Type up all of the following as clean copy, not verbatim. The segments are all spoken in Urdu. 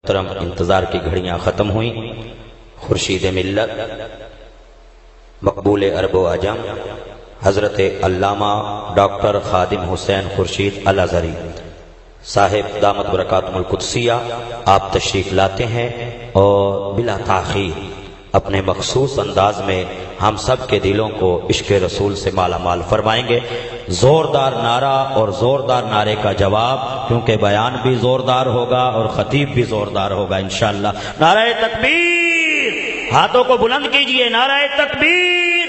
محترم انتظار کی گھڑیاں ختم ہوئیں. خورشید ملت مقبول عرب و عجم حضرت علامہ ڈاکٹر خادم حسین خورشید الازہری صاحب دامت برکاتہم القدسیہ آپ تشریف لاتے ہیں اور بلا تاخیر اپنے مخصوص انداز میں ہم سب کے دلوں کو عشق رسول سے مالا مال فرمائیں گے. زوردار نعرہ اور زوردار نعرے کا جواب، کیونکہ بیان بھی زوردار ہوگا اور خطیب بھی زوردار ہوگا انشاءاللہ. نعرہ تکبیر، ہاتھوں کو بلند کیجئے. نعرہ تکبیر،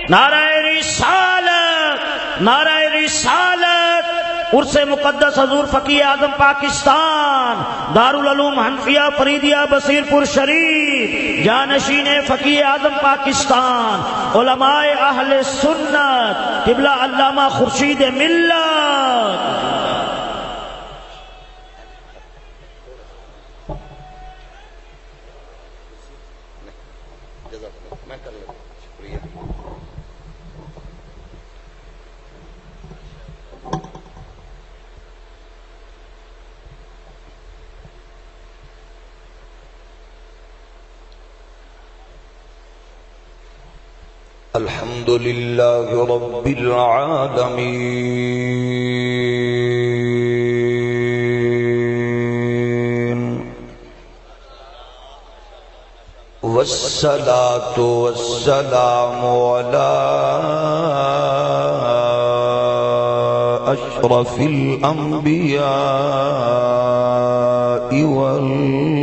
نعرہ رسالت، نعرہ رسالت. عرس مقدس حضور فقیہ اعظم پاکستان دارالعلوم حنفیہ فریدیہ بصیر پور شریف جانشین فقیہ اعظم پاکستان علماء اہل سنت قبلہ علامہ خورشید ملت. الحمد للہ رب العالمین والصلاة والسلام على اشرف الانبیاء والمرسلین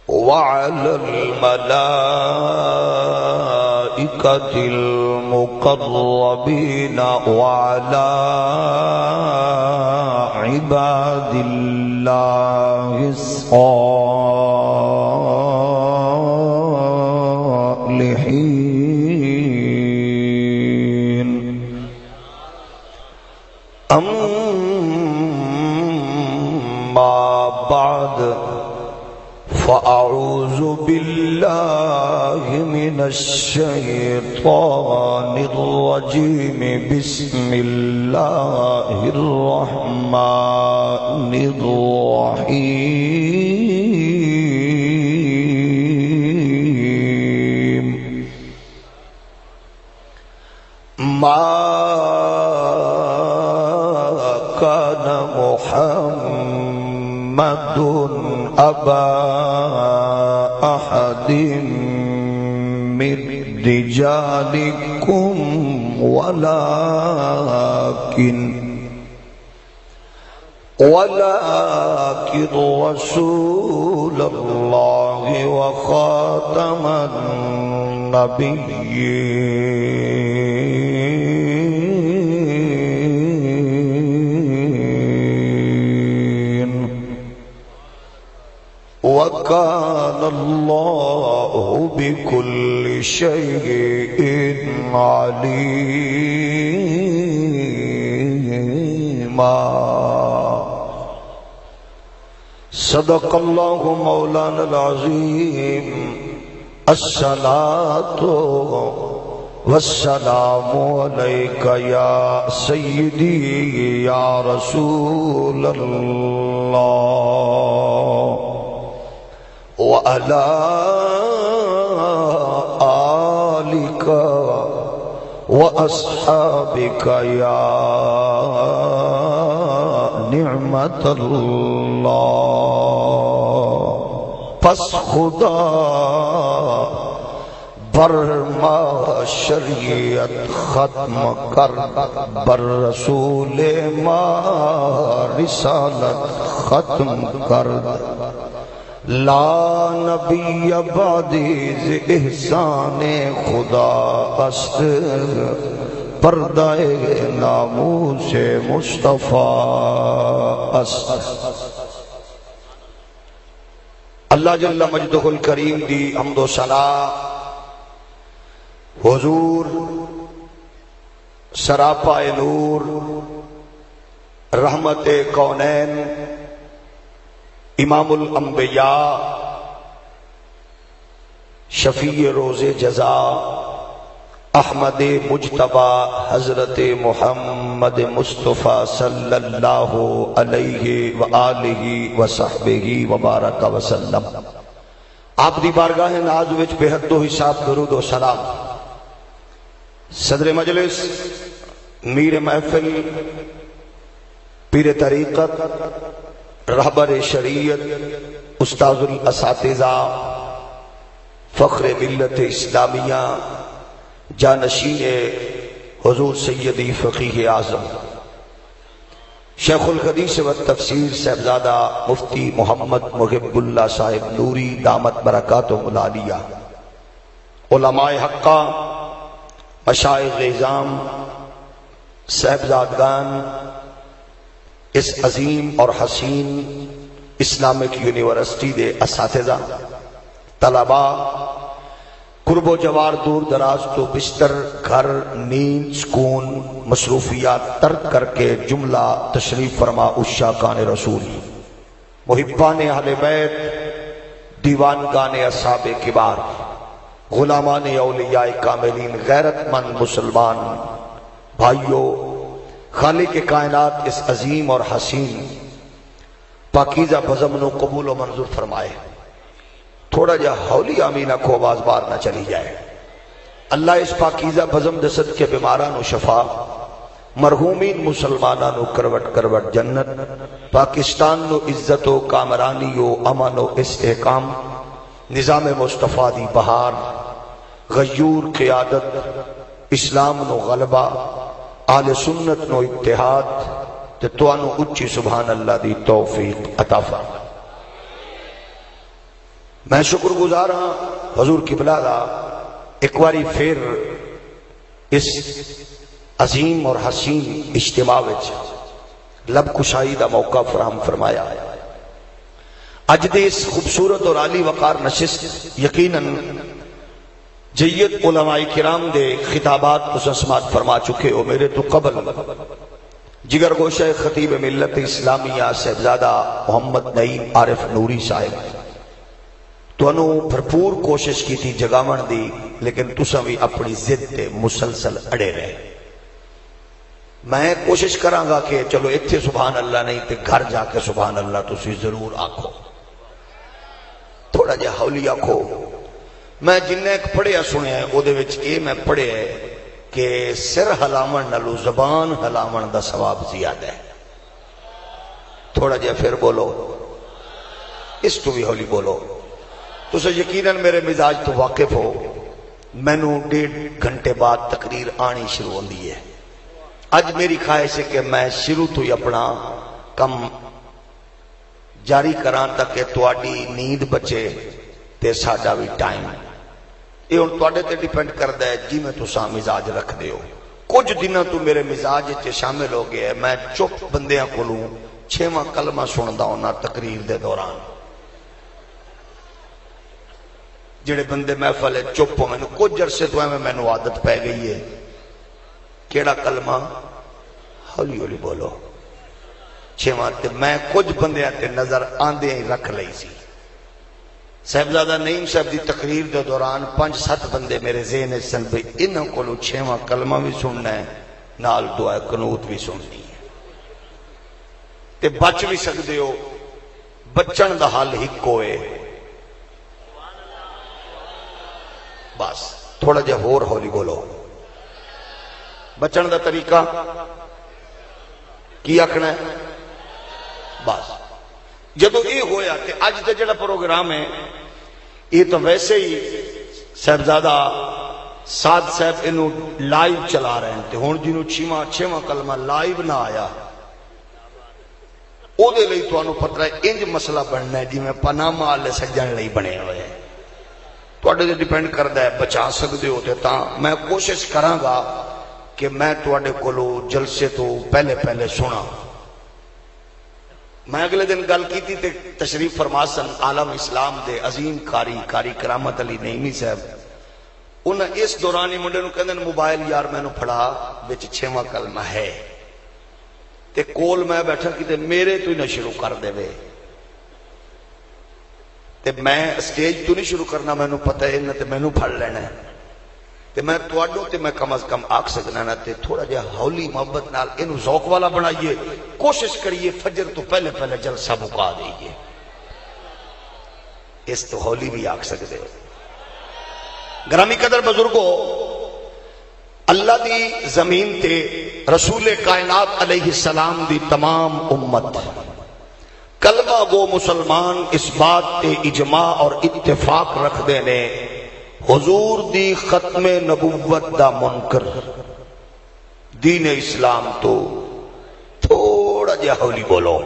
وعلى الملائكة المقربين وعلى عباد الله الصالحين. أما بعد فأعوذ بالله من الشيطان الرجيم. بسم الله الرحمن الرحيم. ما كان محمد أبا أحد من رجالكم ولكن رسول الله وخاتم النبيين. وكان الله بكل شيء عليما. صدق الله مولانا العظيم. الصلاة والسلام عليك يا سيدي يا رسول الله وعلى آلك وأصحابك يا نعمة الله. پس خدا برما شریعت ختم کر، بر رسول ما رسالت ختم کر. لا نبی بعدیز احسان خدا است، پردہ ناموس مصطفیٰ است. اللہ جل مجدہ الکریم دی حمد و ثنا حضور سراپا نور رحمت کونین امام الانبیاء شفیع روز جزا احمد مجتبی حضرت محمد مصطفیٰ صلی اللہ علیہ وآلہ وصحبہ وبارک وسلم۔ آپ دی بارگاہ ناز وچ بے حد و حساب درود و سلام۔ صدر مجلس، میر محفل، پیر طریقت، رہبر شریعت، استاذ الاساتذہ، فخر ملت اسلامیہ، جانشین حضور سیدی فقیہ اعظم شیخ الحدیث و تفسیر صاحبزادہ مفتی محمد محب اللہ صاحب نوری دامت برکاتہم العالیہ، علماء حقہ، مشائخ اعظام، صاحبزادگان اس عظیم اور حسین اسلامک یونیورسٹی دے اساتذہ، طلباء، قرب و جوار دور دراز تو بستر، گھر، نیند، سکون، مصروفیات ترک کر کے جملہ تشریف فرما عشاقان رسول، محبان اہل بیت، دیوانگان اصحاب کبار، غلامان اولیاء کاملین، غیرت مند مسلمان بھائیو، خالق کائنات اس عظیم اور حسین پاکیزہ بزم نو قبول و منظور فرمائے۔ تھوڑا جا ہولی آمین کو آواز بار نہ چلی جائے۔ اللہ اس پاکیزہ بزم دست کے بیماران و شفا، مرحومین مسلمانان و کروٹ کروٹ جنت، پاکستان نو عزت و کامرانی و امن و استحکام، نظام مصطفیٰ دی بہار، غیور قیادت، اسلام نو غلبہ، آل سنت نو اتحاد، تے توانو اچھی سبحان اللہ دی توفیق عطا فرما۔ میں شکر گزار ہاں حضور قبلہ دا ایک باری پھر اس عظیم اور حسین اجتماع وچ لب کشائی دا موقع فراہم فرمایا۔ اج دے اس خوبصورت اور عالی وقار نشست یقیناً جید علماء کرام دے خطابات سماعت فرما چکے ہو۔ میرے تو قبل جگر گوشہ خطیب ملت اسلامیہ صاحبزادہ محمد نعیم عارف نوری صاحب تو انہوں بھرپور کوشش کی تھی جگامن دی، لیکن تساں بھی اپنی ضد تے مسلسل اڑے رہے۔ میں کوشش کراں گا کہ چلو اتھے سبحان اللہ نہیں تے گھر جا کے سبحان اللہ تسی ضرور آکھو، تھوڑا جا ہولی آکھو۔ میں جنہیں ایک پڑھیا سنے ہیں او دے وچ اے میں پڑھے ہے کہ سر ہلاون نالو زبان ہلاون دا ثواب زیادہ ہے۔ تھوڑا جا پھر بولو، اس تو بھی ہولی بولو۔ تو سے یقیناً میرے مزاج تو واقف ہو، میں نو 1.5 گھنٹے بعد تقریر آنی شروع ہوندی ہے۔ اج میری خواہش ہے کہ میں شروع تو ہی اپنا کم جاری کران تک کہ تواڈی نیند بچے تے ساڈا بھی ٹائم۔ یہ ہن تواڈے تے ڈیپینڈ کردا ہے جی میں تساں مزاج رکھ دیو۔ کچھ دنوں تو میرے مزاج وچ شامل ہو گیا ہے، میں چپ بندیاں کولوں 6واں کلمہ سندا ہونا تقریر دے دوران۔ جڑے بندے محفل چپ ہو، مینوں کچھ عرصے تو مینوں عادت پہ گئی ہے، کیڑا کلمہ؟ ہولی ہولی بولو 6واں۔ تے میں کچھ بندیاں تے نظر آندے ہی رکھ لئی سی۔ صاحبزادہ نعیم صاحب دی تقریر دے دوران 5-7 بندے میرے ذہن وچ سن بھئی انہاں کولوں 6واں کلمہ بھی سننا ہے، نال دعا قنوت بھی سننی ہے، تے بچ بھی سکدے ہو۔ بچن دا حل ہکو ہے، بس تھوڑا جا ہور ہولی بولو۔ بچن دا طریقہ کی آکھنا ہے؟ بس جدو یہ ہویا کہ اج دا جڑا پروگرام ہے یہ تو ویسے ہی صاحبزادہ سعد صاحب انہوں لائیو چلا رہے ہیں، تے ہن جنہوں 6واں کلمہ لائیو نہ آیا او دے لئی تانوں پتہ ہے انج مسئلہ بننا ہے جی میں پاناما والے سجن لئی بنے ہوئے ہیں۔ تواڈے تے ڈیپینڈ کردا ہے بچا سکدے ہو تے تاں میں کوشش کراں گا کہ میں تواڈے کولوں جلسے تو پہلے سنا۔ میں اگلے دن گل کی تھی تے تشریف فرما سن عالم اسلام دے عظیم قاری کرامت علی نعیمی صاحب، انہاں اس دوران ہی منڈے نوں کہندے موبائل یار مینوں پھڑا وچ 6واں کلمہ ہے، تے کول میں بیٹھا کیتے میرے تو ہی نہ شروع کر دے وے، تے میں سٹیج تو نہیں شروع کرنا، مینوں پتہ ہے انہاں تے مینوں پھڑ لینا ہے، تے میں تواڈوں تے میں کم از کم آکھ سکنا نا تے تھوڑا جہا ہولی محبت نال اینو ذوق والا بنائیے، کوشش کریے فجر تو پہلے پہلے جلسہ مکا دئیے، اس تو ہولی بھی آکھ سکتے ہو۔ گرامی قدر بزرگو، اللہ دی زمین تے رسول کائنات علیہ السلام دی تمام امت کلمہ گو مسلمان اس بات تے اجماع اور اتفاق رکھ دینے حضور دی ختم نبوت دا منکر دین اسلام تو تھوڑا جہا ہولی بولو،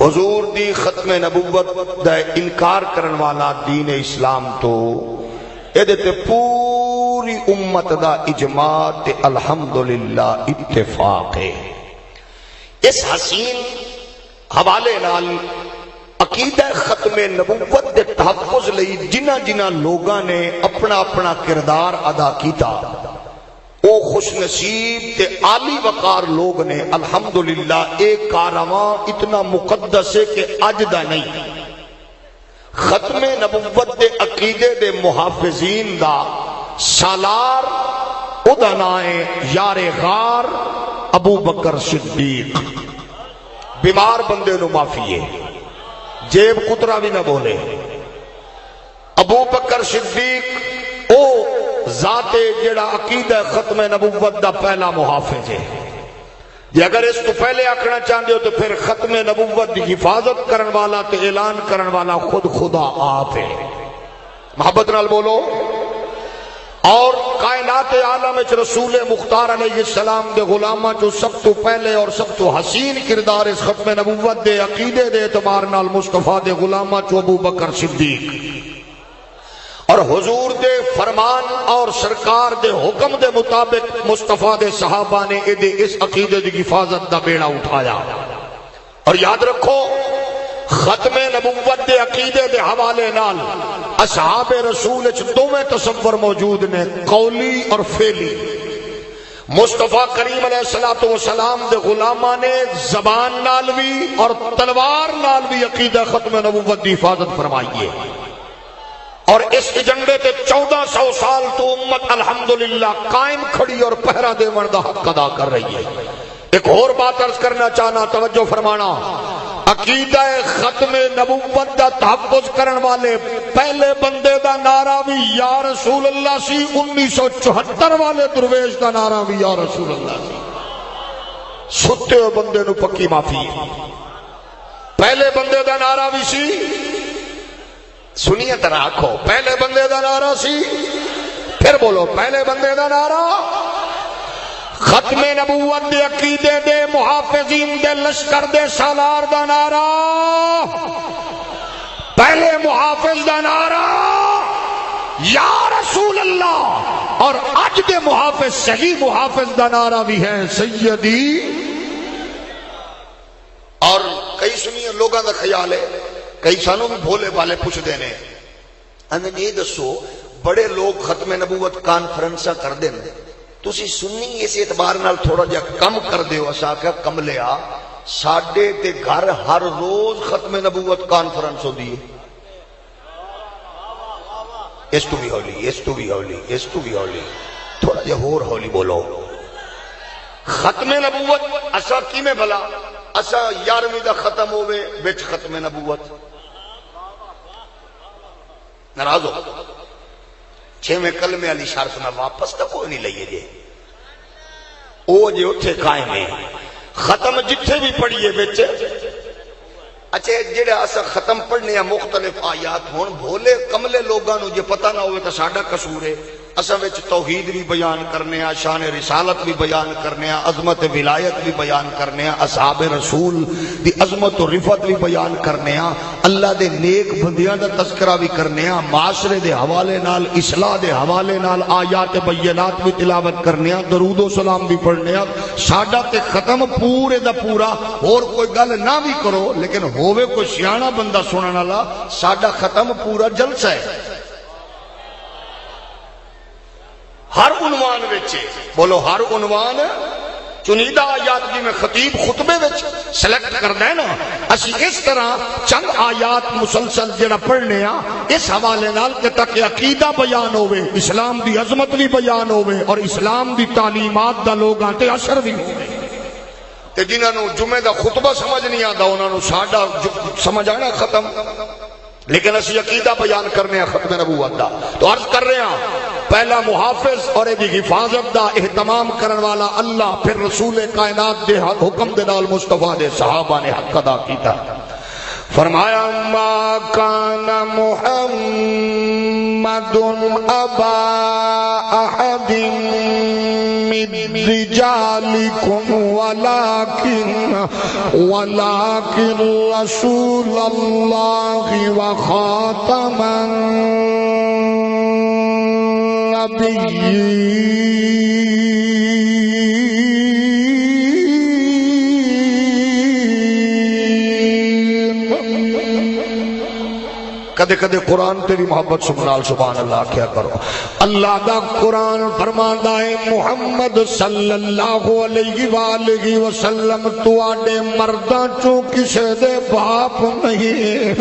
حضور دی ختم نبوت دا انکار کرن والا دین اسلام تو ایدے تے پوری امت دا اجماع تے الحمدللہ اتفاق ہے۔ اس حسین حوالے نال عقیدہ ختم نبوت دے تحفظ لئی جنہ لوگاں نے اپنا اپنا کردار ادا کیتا، او خوش نصیب تے عالی وقار لوگ نے الحمدللہ ایک کارواں اتنا مقدس ہے کہ اج دا نہیں، ختم نبوت دے عقیدے دے محافظین دا سالار او دا نائے یار غار ابو بکر صدیق۔ بیمار بندے نو معافی ہے، جیب کترا بھی نہ بولے۔ ابو بکر صدیق او ذات جڑا عقیدہ ختم نبوت دا پہلا محافظ ہے، جی اگر اس تو پہلے آکھنا چاہتے ہو تو پھر ختم نبوت دی حفاظت کرن والا تے اعلان کرن والا خود خدا آپ ہے۔ محبت نال بولو۔ اور کائنات عالم وچ رسول مختار علیہ السلام دے غلاماں جو سب تو پہلے اور سب تو حسین کردار اس ختم نبوت دے عقیدے دے اعتبار نال مصطفیٰ دے غلاماں چو ابو بکر صدیق، اور حضور دے فرمان اور سرکار دے حکم دے مطابق مصطفیٰ دے صحابہ نے اس عقیدے دی حفاظت دا بیڑا اٹھایا۔ اور یاد رکھو، ختم نبوت دے عقیدے دے حوالے نال اصحاب رسول وچ دوویں تصور موجود نے، قولی اور فعلی۔ مصطفیٰ کریم علیہ الصلوۃ والسلام دے غلاماں نے زبان نال بھی اور تلوار نال بھی عقیدہ ختم نبوت دی حفاظت فرمائی ہے، اور اس ایجنڈے تے 1400 سال تو امت الحمدللہ قائم کھڑی اور پہرا دیون دا حق ادا کر رہی ہے۔ ایک اور بات عرض کرنا چاہنا، توجہ فرمانا، عقیدہ ختم نبوت دا تحفظ کرن والے پہلے بندے دا نعرہ بھی یا رسول اللہ سی، 1974 والے درویش دا نعرہ بھی یا رسول اللہ سی۔ ستے ہوئے بندے نو پکی معافی ہے۔ پہلے بندے دا نعرہ بھی سی، سنیے ترا آکھو، پہلے بندے دا نعرہ سی، پھر بولو پہلے بندے دا نعرہ، ختم نبوت دے عقیدے دے محافظین دے لشکر دے سالار دا نعرہ، پہلے محافظ دا نعرہ یا رسول اللہ، اور اج دے محافظ صحیح محافظ دا نعرہ بھی ہے سیدی۔ اور کئی سنیے لوگاں دا خیال ہے، کئی سانوں بھی بھولے والے پوچھ دینے، انہیں یہ دسو بڑے لوگ ختم نبوت کانفرنساں کر دیں، تسی سنی اس اعتبار نال تھوڑا جا کم کر دیو، اسا کہ کم لیا ساڈے تے گھر ہر روز ختم نبوت کانفرنس ہوندی ہے، اس تو بھی ہولی، اس تو بھی ہولی، اس تو بھی ہولی، تھوڑا جا ہور ہولی بولو۔ ختم نبوت اسا کیویں بھلا، اسا 11ویں دا ختم ہوے وچ ختم نبوت ناراض ہو، 6ویں کلمے والی شرط میں واپس تو کوئی نہیں لئیے جے، او جے اتھے قائم ہے، ختم جتھے بھی پڑھیے بچ۔ اچھا جڑا اسا ختم پڑھنے مختلف آیات ہون، بھولے کملے لوگاں نو جے پتہ نہ ہوئے تو ساڈا قصور ہے۔ اسا وچ توحید بھی بیان کرنے ہیں، شان رسالت بھی بیان کرنے ہیں، عظمت ولایت بھی بیان کرنے ہیں، اصحاب رسول دی عظمت و رفعت بھی بیان کرنے ہیں، اللہ دے نیک بندیاں دا تذکرہ بھی کرنے ہیں، معاشرے دے حوالے نال، اصلاح دے حوالے نال آیات بینات بھی تلاوت کرنے ہیں، درود و سلام بھی پڑھنے ہیں۔ ساڈا تے ختم پورے دا پورا، اور کوئی گل نہ بھی کرو لیکن ہووے کوئی سیاںا بندہ سنن والا، ساڈا ختم پورا جلسہ ہے، ہر عنوان وچ، بولو ہر عنوان، چنیدہ آیات جی میں خطیب خطبے وچ سلیکٹ کردا ہے نا، اسی اس طرح چند آیات مسلسل جڑا پڑھنے ہاں اس حوالے نال کہ تک عقیدہ بیان ہوئے، اسلام دی عظمت بھی بیان ہوئے اور اسلام دی تعلیمات دا لوگاں تے اثر بھی ہوئے۔ تے جنہاں نو جمعے دا خطبہ سمجھ نہیں آندا انہاں نو ساڈا سمجھ آنا ختم، لیکن اسی عقیدہ بیان کرنے ہیں ختم نبوت دا۔ تو عرض کر رہے ہیں پہلا محافظ اور دی حفاظت دا اہتمام کرن والا اللہ، پھر رسول کائنات دے حکم دے نال مصطفیٰ دے صحابہ نے حق ادا کیتا۔ فرمایا ما کان محمد ابا احد من رجالکم ولکن رسول اللہ وخاتم کدے کدے قرآن تیری محبت سبحان سبحان اللہ کیا کرو۔ اللہ دا قرآن فرماندا ہے محمد صلی اللہ علیہ وآلہ وسلم تواڈے مرداں چوں کسے دے باپ نہیں،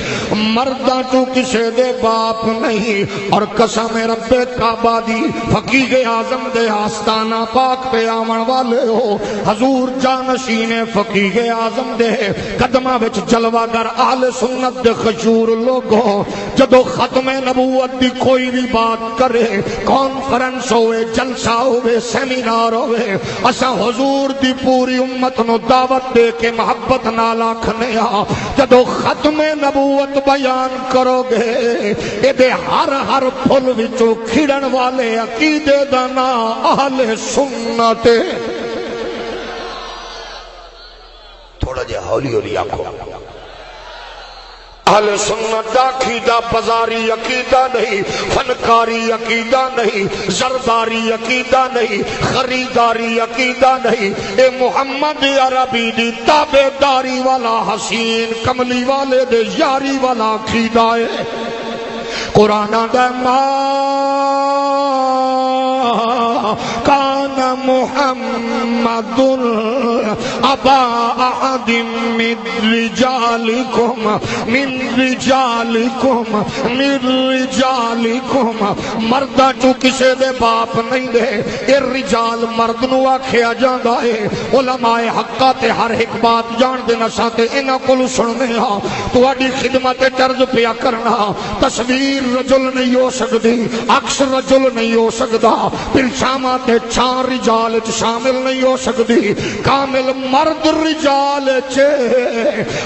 مرداں چوں کسے دے باپ نہیں، اور قسم رب کعبہ دی فقیہ اعظم دے آستانہ پاک پہ آون والے ہو، حضور جانشین فقیہ اعظم دے قدماں وچ جلوہ گر اہل سنت دے خشور لوگوں جدو ختم نبوت دی کوئی بھی بات کرے، کانفرنس ہوئے، جلسہ ہوئے، سیمینار ہوئے، اسا حضور دی پوری امت نو دعوت دے کے محبت نال آکھنے ہاں جدو ختم نبوت بیان کرو گے ایدے ہر پھل وچوں کھڑن والے عقیدے دا نام اہل سنت۔ تھوڑا جہا ہولی ہولی آنکھو، اہل سنت دا عقیدہ بازاری عقیدہ نہیں، فنکاری عقیدہ نہیں، زرداری عقیدہ نہیں، خریداری عقیدہ نہیں، اے محمد عربی دی تابعداری والا حسین کملی والے دے یاری والا عقیدہ ہے۔ قرآن دا ما کان محمد ابا احد من رجالکم مردہ چو کسے دے باپ نہیں دے، اے رجال مرد نو آکھیا جاندا ہے۔ علماء حقہ تے ہر ایک بات جان دینا ساتے انہاں کول سننے ہاں تواڈی خدمت طرز پیا کرنا، تصویر رجل نہیں ہو سکتی، عکس رجل نہیں ہو سکتا، پرچامات چھان رجال شامل نہیں ہو سکتی، کامل مرد رجال چے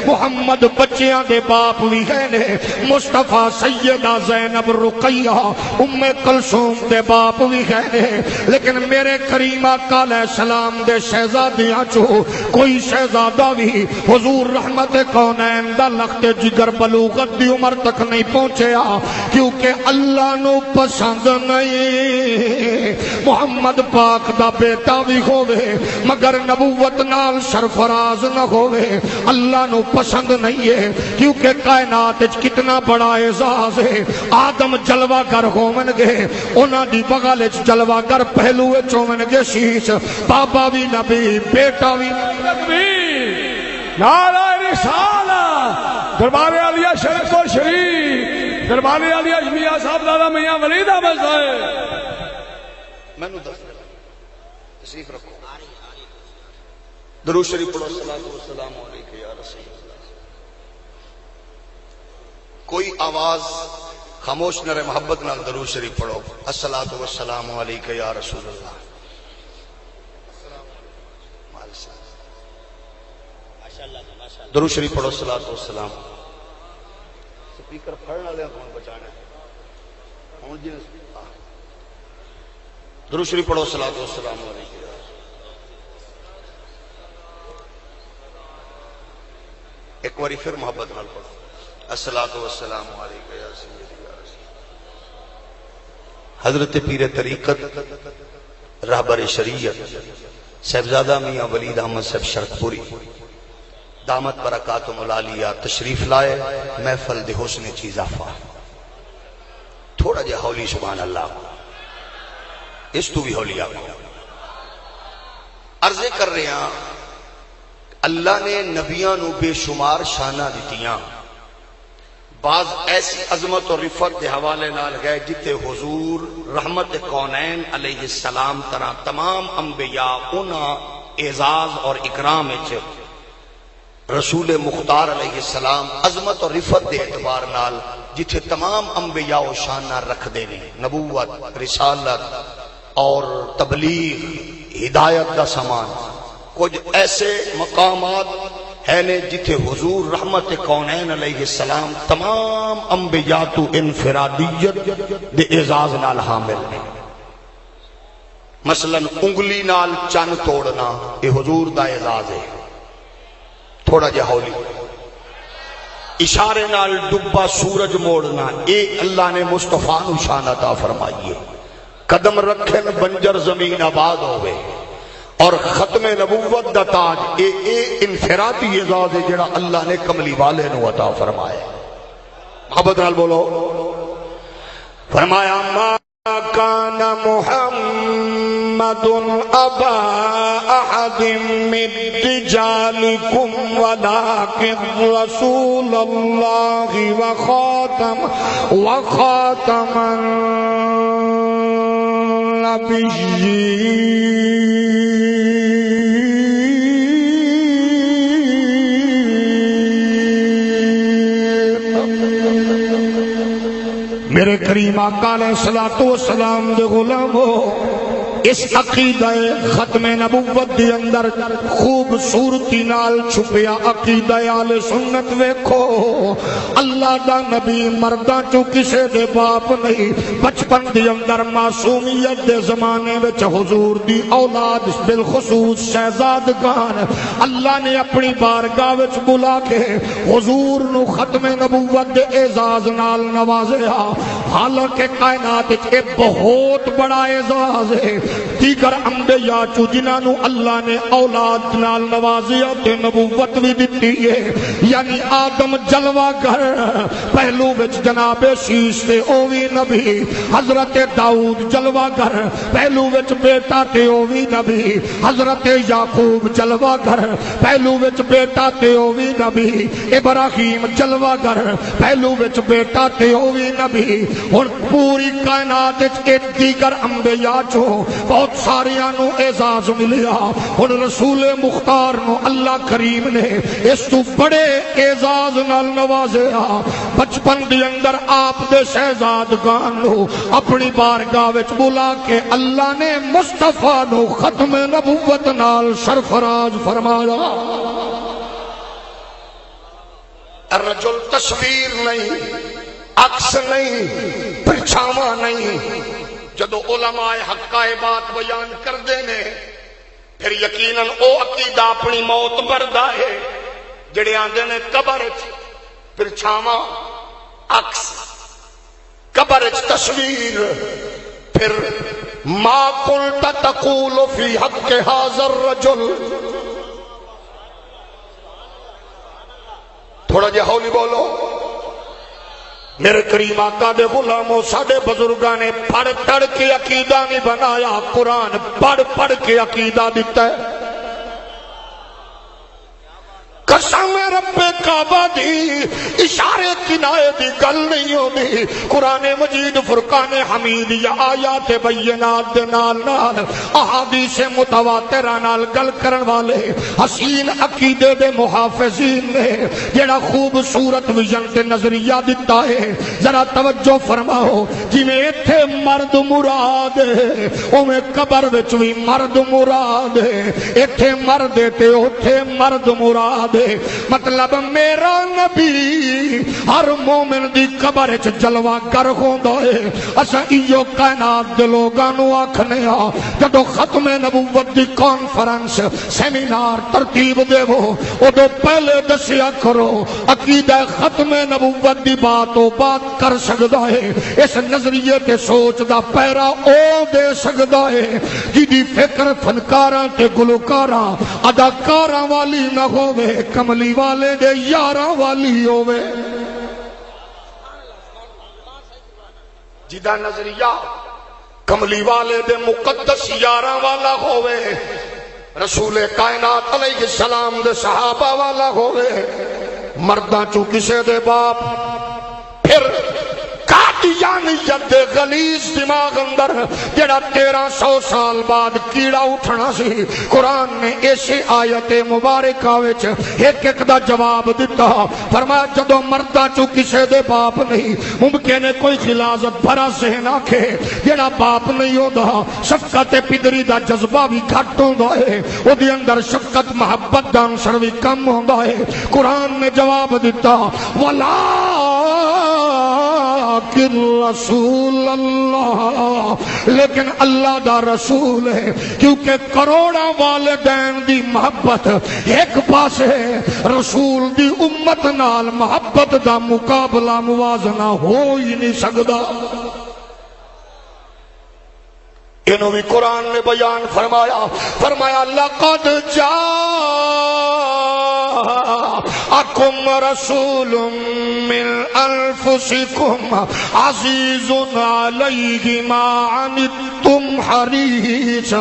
محمد بچیاں دے باپ بھی ہے نے، مصطفیٰ سیدہ زینب رقیہ ام کلثوم دے باپ بھی ہے نے، لیکن میرے کریم آقا علیہ السلام دے شہزادیاں چو کوئی شہزادہ بھی حضور رحمت کونین دا لخت جگر بلوغت دی عمر تک نہیں پہنچیا، کیونکہ اللہ نو پسند نہیں محمد پاک دا بیٹا بھی ہوئے مگر نبوت نال سرفراز نہ ہوئے، اللہ نو پسند نہیں ہے کیونکہ کائنات کتنا بڑا اعزاز ہے۔ آدم جلوہ گر ہومن گے، انہاں دی بغل جلوہ گر پہلوے چومن گے شیش، بابا بھی نبی بیٹا بھی نبی۔ نعرہ رسالہ دربار عالیہ شریف و شریف، دربار عالیہ میاں صاحب دادا میاں ولید احمد صاحب، میں نو دس تشریف رکھو، درود شریف پڑھو، الصلوۃ والسلام علیک یا رسول اللہ۔ کوئی آواز خاموش نہ رہے، محبت نال درود شریف پڑھو، الصلوۃ والسلام علیک یا رسول اللہ۔ درود شریف پڑھو، الصلوۃ والسلام۔ سپیکر پھڑن والے کون بچانا ہے ہن جی؟ درود شریف پڑھو، الصلوۃ والسلام علیک۔ ایک باری پھر محبت نال پڑھو، الصلوۃ والسلام علیک یا سیدی یا رسول۔ حضرت پیر طریقت رہبر شریعت صاحبزادہ میاں ولید احمد صاحب شرک پوری دامت برکاتہم العالیہ تشریف لائے، محفل دے حسن چیز آفا۔ تھوڑا جا ہولی سبحان اللہ، اس تو بھی ہولی آگا۔ عرض کر رہے ہیں اللہ نے نبیاں نو بے شمار شانہ دتیاں، بعض ایسی عظمت اور رفت دے حوالے نال گئے جتے حضور رحمت کونین علیہ السلام طرح تمام انبیاء انہاں اعزاز اور اکرام وچ رسول مختار علیہ السلام عظمت اور رفت دے اعتبار نال جتھے تمام انبیاء و شانہ رکھ دے نے، نبوت، رسالت اور تبلیغ، ہدایت دا سامان، کچھ ایسے مقامات ہے نے جتھے حضور رحمت کونین علیہ السلام تمام انبیاء تو انفرادیت دے اعزاز نال حامل نے۔ مثلا انگلی نال چن توڑنا یہ حضور دا اعزاز ہے، تھوڑا جہا ہولی۔ اشارے نال ڈبا سورج موڑنا اے اللہ نے مصطفیٰ نو شان عطا فرمائی ہے۔ قدم رکھن بنجر زمین آباد ہوئے، اور ختم نبوت دا تاج اے انفرادی اعزاز ہے جڑا اللہ نے کملی والے نو عطا فرمایا۔ محبت نال بولو، فرمایا ما کان محمد ابا احد من رجالکم ولکن رسول اللہ وخاتم النبیین۔ میرے کریم آقا علیہ الصلوۃ والسلام دے غلامو، اس عقیدہ ختم نبوت دے اندر خوبصورتی نال چھپیا عقیدہ اہل سنت ویکھو۔ اللہ دا نبی مرداں چوں کسے دے باپ نہیں، بچپن دے اندر معصومیت دے زمانے وچ حضور دی اولاد بالخصوص شہزادگان اللہ نے اپنی بارگاہ وچ بلا کے حضور نو ختم نبوت دے اعزاز نال نوازیا۔ حالانکہ کائنات وچ اے بہت بڑا اعزاز ہے، دیگر انبیاء چو جنہاں نو اللہ نے اولاد نال نوازیا تے نبوت بھی دتی ہے، یعنی آدم جلوہ گر پہلو وچ جناب شیش تے او وی نبی، حضرت داؤد جلوہ گر پہلو وچ بیٹا تے او وی نبی، حضرت یعقوب جلوہ گر پہلو وچ بیٹا تے او وی نبی، ابراہیم جلوہ گر پہلو وچ بیٹا تے او وی نبی۔ ہن پوری کائنات وچ ایک دیگر انبیاء چو بہت ساریاں نو اعزاز ملیا، ہن رسول مختار نو اللہ کریم نے اس تو بڑے اعزاز نال نوازیا۔ بچپن دے اندر آپ دے شہزادگان نو اپنی بارگاہ وچ بلا کے اللہ نے مصطفیٰ نو ختم نبوت نال سرفراز فرمایا۔ الرجل تصویر نہیں، عکس نہیں، پرچھاواں نہیں۔ جدو علماء حقہ بات بیان کر دینے پھر یقیناً او عقیدہ اپنی موت بردا ہے جڑے آندے نے قبر پرچھاواں، عکس، قبر تصویر، پھر ما قلت تقول فی حق ھذا الرجل۔ تھوڑا جہا ہولی بولو۔ میرے کریم آقا دے غلاموں، ساڈے بزرگاں نے پڑھ پڑھ کے عقیدہ نہیں بنایا، قرآن پڑھ پڑھ کے عقیدہ دیتا ہے۔ قسم رب کعبہ دی اشارے کنائے دی گل نہیں ہوندی۔ قرآن مجید فرقان حمید یا آیات بینات دے نال نال احادیث متواترہ نال گل کرن والے حسین عقیدے دے محافظین نے جڑا خوبصورت ویژن تے نظریہ دیتا ہے، ذرا توجہ فرماؤ۔ جویں ایتھے مرد مراد ہے اوویں قبر وچ وی مرد مراد ہے، ایتھے مرد تے اوتھے مرد مراد ہے۔ مطلب میرا نبی ہر مومن دی قبر وچ جلوہ گر ہوندا ہے۔ اساں ایو کائنات دے لوگاں نو آکھنے ہاں جدوں ختم نبوت دی کانفرنس سیمینار ترتیب دیو اودوں پہلے دسیا کرو عقیدہ ختم نبوت دی بات او بات کر سکدا ہے، اس نظریے تے سوچ دا پیرا او دے سکدا ہے جدی فکر فنکاراں تے گلوکاراں اداکاراں والی نہ ہووے، کملی والے دے یاراں والی ہووے، جدا نظریہ کملی والے دے مقدس یاراں والا ہووے۔ رسول کائنات علیہ السلام دے صحابہ والا ہوئے مرداں چوں کسے دے باپ پھر قادیانیت دے غلیظ دماغ اندر جڑا 1300 سال بعد کیڑا اٹھنا سی قرآن نے ایسی آیت مبارکہ وچ ایک ایک دا جواب دیتا فرمایا جدو مرداں چوں کسے دے باپ نہیں ممکن ہے کوئی خلاصت بھرا ذہن آکھے جڑا باپ نہیں ہوندا شفقت پدری دا جذبہ بھی گھٹ ہوندا ہے او دے اندر شفقت محبت دا عنصر بھی کم ہوندا ہے قرآن نے جواب دیتا ولا کہ رسول اللہ لیکن اللہ دا رسول ہے کیونکہ کروڑا والدین دی محبت ایک پاس ہے رسول دی امت نال محبت دا مقابلہ موازنہ ہو ہی نہیں سکدا انہوں بھی قرآن نے بیان فرمایا لقد جاءکم رسول من انفسکم عزیز علیہ ما عنتم حریص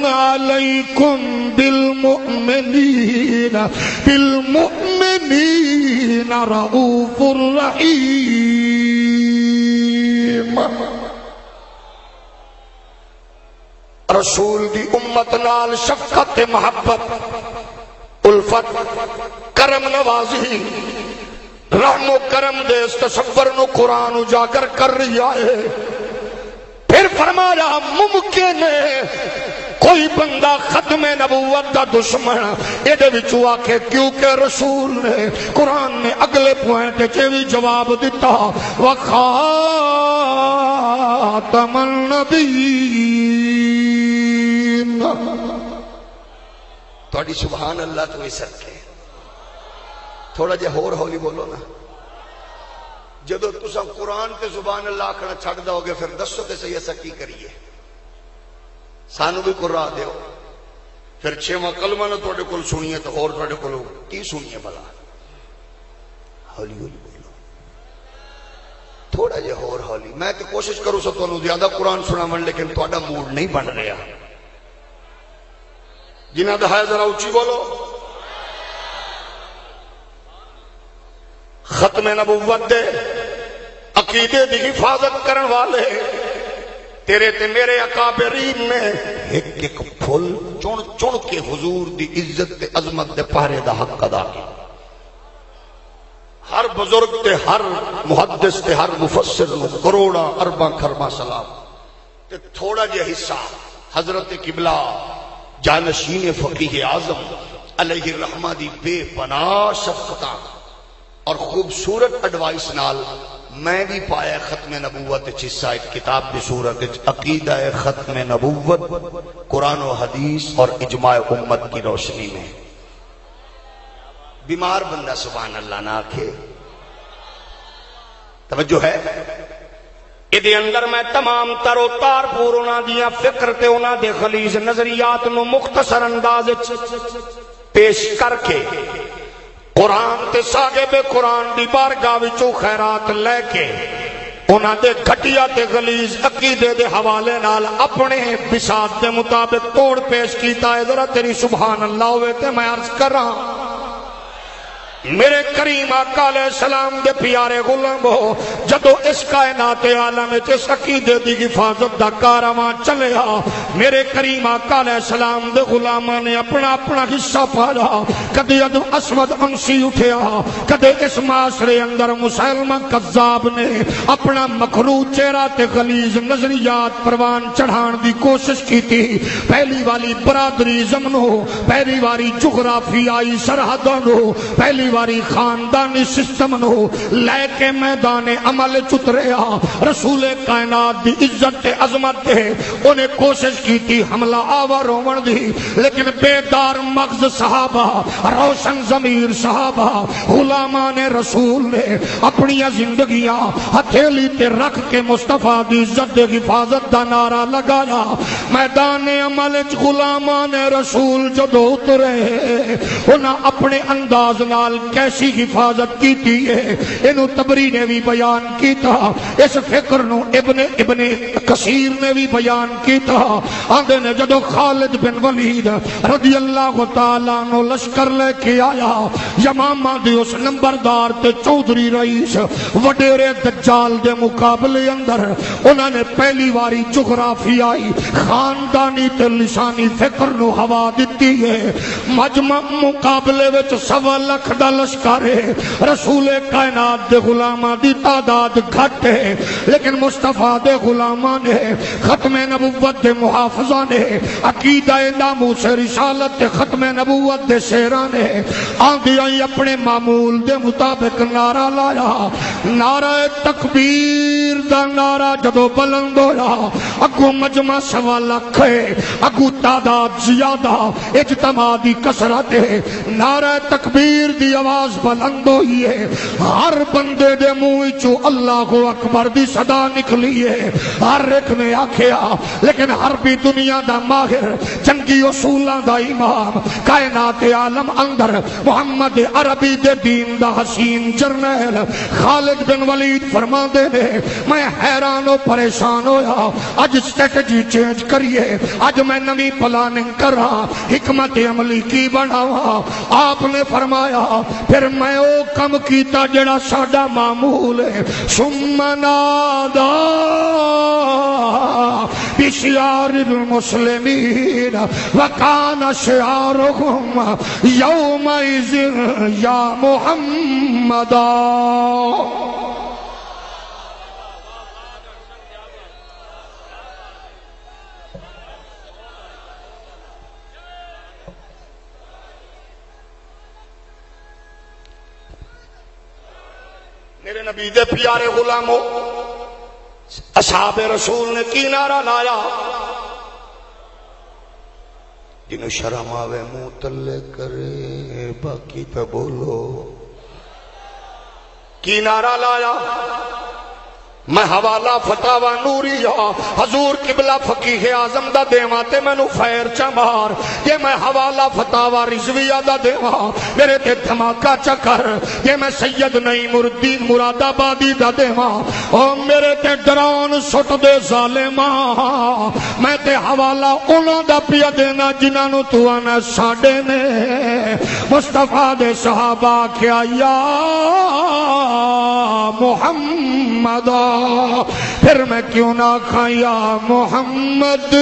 علیکم بالمؤمنین رؤوف الرحیم رسول دی امت نال شفقت محبت الفت کرم نوازی رحم و کرم دے اس تصور نو قرآن اجاگر کر رہی ہے پھر فرمایا ممکن ہے کوئی بندہ ختم نبوت دا دشمن ایدے وچوں آکھے کیونکہ رسول نے قرآن نے اگلے پوائنٹ چے بھی جواب دیتا وخاتم النبیین تھوڑی سبحان اللہ تو عزت ہے تھوڑا جے ہور ہولی بولو نا جدو تسا قرآن تے سبحان اللہ آکھنا چھڑ دو گے پھر دسو تے صحیح ایسا کی کریے سانو بھی قرآن دیو پھر چھواں کلمہ نہ توڑے کل سنیے تو اور توڑے کل کی سنیے بلا ہولی ہولی بولو تھوڑا جے ہور ہولی میں تے کوشش کروں سو تو زیادہ قرآن سنا من لیکن توڑا موڈ نہیں بن رہا جنہ دہایا ذرا اچھی بولو ختم نبوت دے عقیدے دی حفاظت کرن والے تیرے تے میرے اکابرین نے ایک ایک پھول چون چون کے حضور دی عزت تے عظمت دے پہرے دا حق ادا کی ہر بزرگ تے ہر محدث تے ہر مفسر نو کروڑا ارباں خرباں سلام تے تھوڑا جے حصہ حضرت قبلہ جانشین فقیہ اعظم علیہ الرحمہ دی بے پناہ شفقتاں اور خوبصورت ایڈوائس نال میں بھی پایا ختم نبوت چیسا ایک کتاب کی صورت عقیدہ ختم نبوت قرآن و حدیث اور اجماع امت کی روشنی میں بیمار بندہ سبحان اللہ نہ آکھے توجہ ہے ادھے اندر میں تمام تر و تار پور انہاں دیا فکر تے انہاں دے خلیز نظریات نو مختصر انداز پیش کر کے قرآن تے صاحب قرآن دی بارگاہ وچوں خیرات لے کے انہاں دے گھٹیا تے غلیظ عقیدے دے حوالے نال اپنے بساط دے مطابق توڑ پیش کیتا ہے ذرا تیری سبحان اللہ ہوئے تے میں عرض کر رہا ہوں میرے کریم آقا علیہ السلام دے پیارے غلام ہو جدو اس کائنات عالم اس عقیدے دی حفاظت دا کارواں چلیا میرے کریم آقا علیہ السلام دے غلاماں نے اپنا اپنا حصہ پایا کدی ادو اسود انسی اٹھیا کدی اس معاشرے اندر مسلمان کذاب نے اپنا مکروہ چہرہ تے غلیظ نظریات پروان چڑھان دی کوشش کی تھی پہلی والی برادری زمنو پہلی والی جغرافیائی سرحدوں پہلی واری خاندانی سسٹم نو لے کے میدان عمل چتریا رسول کائنات دی عزت تے عظمت تے انہیں کوشش کی تھی حملہ آور رومن دی لیکن بیدار مغز صحابہ روشن ضمیر صحابہ غلامان رسول نے اپنی زندگیاں ہتھیلی تے رکھ کے مصطفیٰ دی عزت دے حفاظت دا نعرہ لگایا میدان عمل غلامان رسول جدو اترے انہاں اپنے انداز نال کیسی حفاظت کیتی ہے اینو تبری نے بھی بیان کیتا، اس فکر نو ابن کثیر نے بھی بیان کیتا۔ آندے نے جدو خالد بن ولید رضی اللہ تعالیٰ عنہ لشکر لے کے آیا، یمامہ دی اس نمبردار تے چودھری رئیس وڈیرے دجال دے مقابلے اندر انہوں نے پہلی واری جغرافیائی خاندانی تے لسانی فکر نو ہوا دیتی ہے۔ مجمع مقابلے وچ 1.25 لاکھ دا لشکر ہے، رسول کائنات دے غلاماں دی تعداد گھٹ ہے، لیکن مصطفیٰ دے غلاماں نے ختم نبوت دے محافظاں نے عقیدہ ناموس رسالت تے ختم نبوت دے شیراں نے آندیاں اپنے معمول دے مطابق نعرہ لایا۔ نعرہ تکبیر دا نعرہ جدو بلند ہویا، اگو مجمع 1.25 لاکھ ہے، اگو تعداد زیادہ، اجتماع دی کثرت ہے، نعرہ تکبیر دی آواز بلند ہوئی ہے، ہر بندے دے منہ چو اللہ اکبر دی صدا نکلی ہے، ہر ایک نے آکھیا، لیکن ہر بھی دنیا دا ماہر، جنگی اصولاں دا امام، کائنات عالم اندر محمد عربی دے دین دا حسین جرنیل خالد بن ولید فرما دے نے میں حیران و پریشان ہویا، اج اسٹریٹجی چینج کریے، اج میں نمی پلاننگ کر رہا، حکمت عملی کی بناوا۔ آپ نے فرمایا پھر میں او کم کیتا جڑا ساڈا معمول ہے، ثم نادا بشیار المسلمین وکان شعارهم یومئذ یا محمد۔ میرے نبی دے پیارے غلاموں، اصحاب رسول نے کی نعرہ لایا؟ جنہوں شرم آوے منہ تلے کرے باقی پہ بولو۔ کی نعرہ لایا؟ میں حوالہ فتاوہ نوریہ حضور قبلہ فقیہ اعظم دا دیواں تے مینوں خیر چمار، کہ میں حوالہ فتاوہ رضویہ دا دیواں میرے تے دھماکہ چکر، کہ میں سید نعیم الدین مراد آبادی دا دیواں او میرے تے ڈرون سٹ دے ظالماں، میں تے حوالہ انہاں دا پیا دینا جنہاں نوں تو آنا ساڈے نے مصطفیٰ دے صحابہ کیا یا محمد، پھر میں کیوں نہ کھایا محمد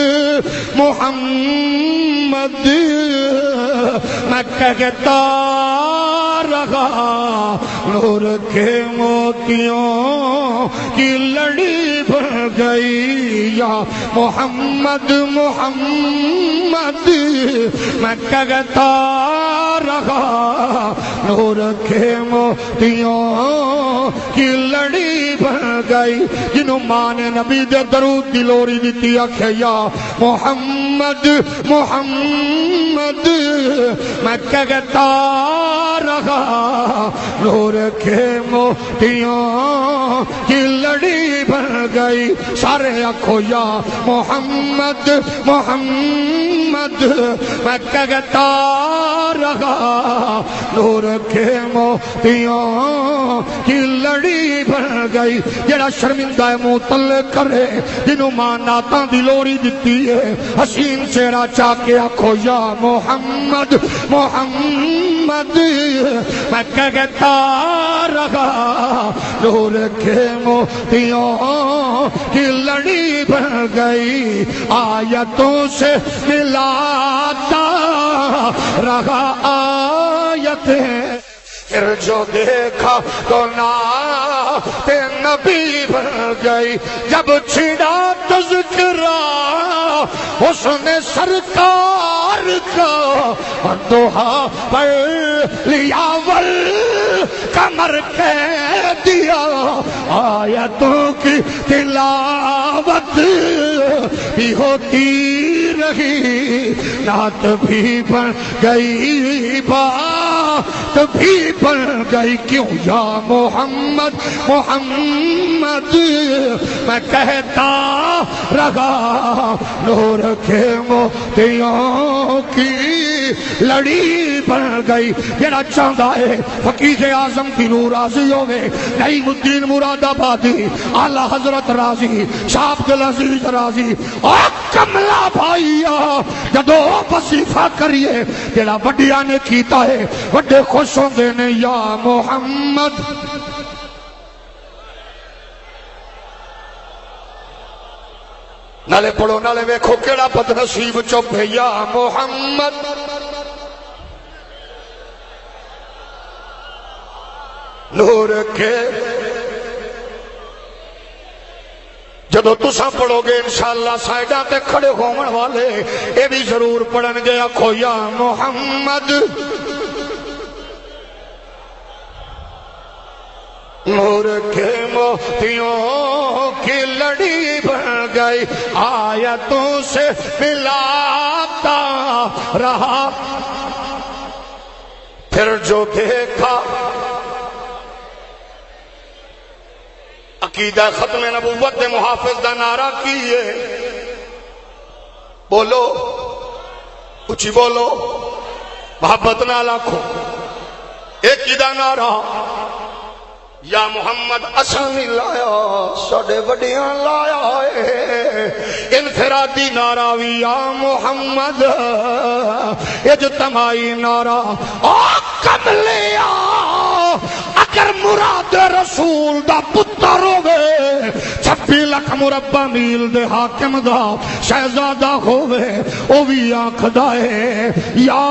محمد، میں کہتا رہا نور کے موتیوں کی لڑی بھر گئی یا محمد محمد، میں کہتا رہا نور کے موتیوں کی لڑی بھر گئی، جنہوں ماں نے نبی دے درود دی لوری دیتی آکھے یا محمد محمد، میں کہتا رہا نور کے موتیوں کی لڑی بھر گئی، سارے آکھو یا محمد محمد، میں کہتا رہا نور کے موتیوں کی لڑی بھر گئی، جڑا شرمندہ منہ تلے کرے جنہوں ماں ناتاں دی لوری دتی ہے، حسین چہرہ چاہ کے آکھو یا محمد محمد، میں کہتا رہا نور کے موتیوں کی لڑی بھر گئی، آیتوں سے ملاتا رہا آیتیں، پھر جو دیکھا تو نعت نبی بن گئی، جب چھڑا تذکرہ اس نے سرکار کا دوہا پڑھ لیا والقمر کہہ دیا، آیتوں کی تلاوت بھی ہوتی رہی، نعت بھی بن گئی بات بھی بن گئی، کیوں یا محمد محمد، میں کہتا رہا نور کے موتیوں کی لڑی بن گئی جڑا چاہتا ہے فقیر اعظم کی نور راضی ہوئے نعیم الدین مراد آبادی اعلی حضرت راضی شاہ عبد العزیز راضی اور کملا بھائیا جدو وظیفہ کریے جڑا وڈیا نے کیتا ہے وڈے خوش ہوندے نے یا محمد نالے پڑھو نالے ویکھو کیڑا بد نصیب چپ ہے یا محمد نور کے جدو تساں پڑھو گے انشاءاللہ سائیڈاں تے کھڑے ہون والے اے بھی ضرور پڑھن گے آکھو یا محمد نور کے موتیوں کی لڑی بن گئی آیتوں سے ملاتا رہا پھر جو دیکھا عقیدہ ختم نبوت دے محافظ دا نعرہ کیے بولو اچھی بولو محبت نہ لاکھو ایک ہی دا نعرہ یا محمد اسانی لایا ساڑے وڈیاں لایا ہے انفرادی نعرہ وی یا محمد اجتماعی نعرہ کملیا اگر مراد رسول دا پتر ہوئے 26 لاکھ مربع میل دے حاکم دا شہزادہ ہوئے او بھی آنکھ دائے یا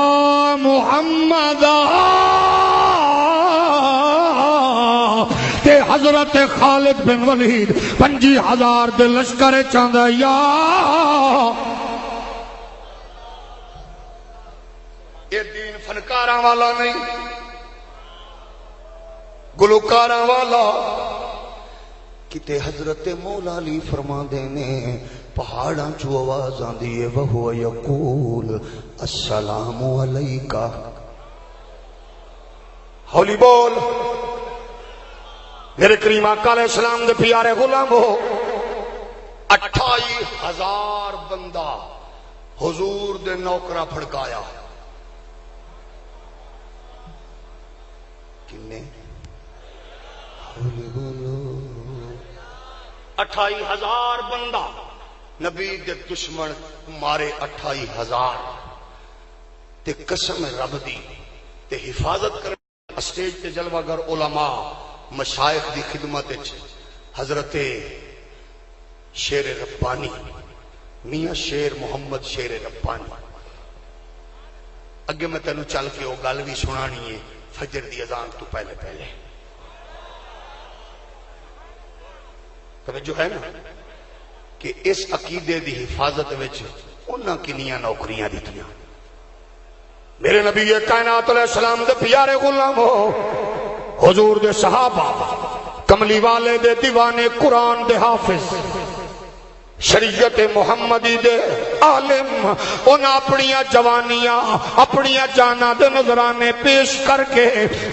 محمد تے حضرت خالد بن ولید 50,000 دے لشکر چاندہ یا یہ دین فنکاراں والا نہیں گلوکاراں والا کتے حضرت مولا علی فرما دینے پہاڑاں چو آواز آندی ہے وہو یقول السلام علیکہ ہولی بول میرے کریم آقا علیہ السلام دے پیارے غلام ہو 28,000 بندہ حضور دے نوکرہ پھڑکایا کنے 28,000 بندہ نبی دے دشمن مارے 28,000 تے قسم رب دی تے حفاظت کر اسٹیج تے جلوہ گر علماء مشائخ دی خدمت حضرت شیر ربانی میاں شیر محمد شیر ربانی اگے میں تینوں چل کے وہ گل بھی سنانی ہے فجر دی اذان تو پہلے پہلے توجہ ہے نا کہ اس عقیدے دی حفاظت وچ انہاں کنیاں نوکریاں دتیاں میرے نبی کائنات علیہ السلام دے پیارے غلام ہو حضور دے صحابہ کملی والے دے دیوانے قرآن دے حافظ شریعت محمدی دے عالم ان اپنیاں جوانیاں اپنیاں جانا دے نظرانے پیش کر کے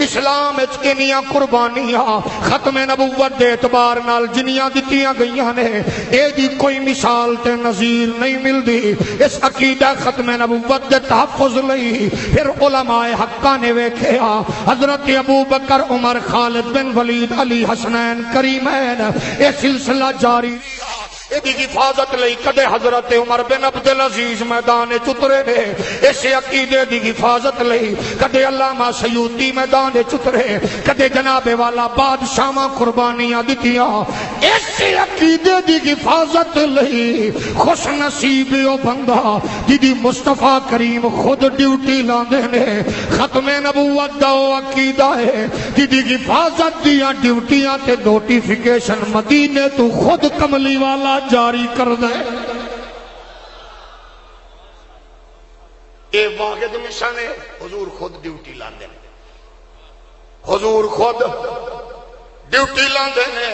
اسلام اچکنیاں قربانیاں ختم نبوت دے اعتبار نال جنیاں دتیاں گئیاں نے اے دی کوئی مثال تے نظیر نہیں ملدی اس عقیدہ ختم نبوت دے تحفظ لئی پھر علماء حقہ نے ویکھیا حضرت ابو بکر عمر خالد بن ولید علی حسنین کریمین اے سلسلہ جاری ایدی حفاظت لئی کدے حضرت عمر بن عبدالعزیز میدان چترے نے اس عقیدے دی حفاظت لئی کدے علامہ سیوطی میدان چترے کدے جناب والا بادشاہاں قربانیاں دتیاں اس عقیدے دی حفاظت لئی خوش نصیب او بندہ جدی مصطفیٰ کریم خود ڈیوٹی لاندے نے ختم نبوت دا عقیدہ ہے جدی حفاظت دیاں ڈیوٹیاں تے نوٹیفیکیشن مدینے تو خود کملی والا جاری کر دے اے واحد مشن ہے حضور خود ڈیوٹی لاندے نے حضور خود ڈیوٹی لاندے نے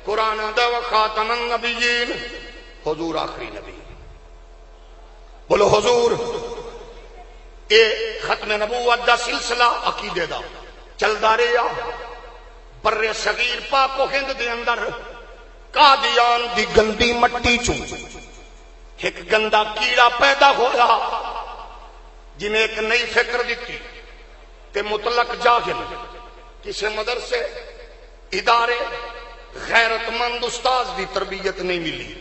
قرآن دا خاتم النبیین حضور آخری نبی بولو حضور اے ختم نبوت دا سلسلہ عقیدے دا چلدا رہیا بر صغیر پاک و ہند دے اندر قادیان دی گندی مٹی چوں ایک گندا کیڑا پیدا ہویا جنہیں ایک نئی فکر دیتی تے مطلق جاہل کسی مدرسے ادارے غیرت مند استاذ دی تربیت نہیں ملی.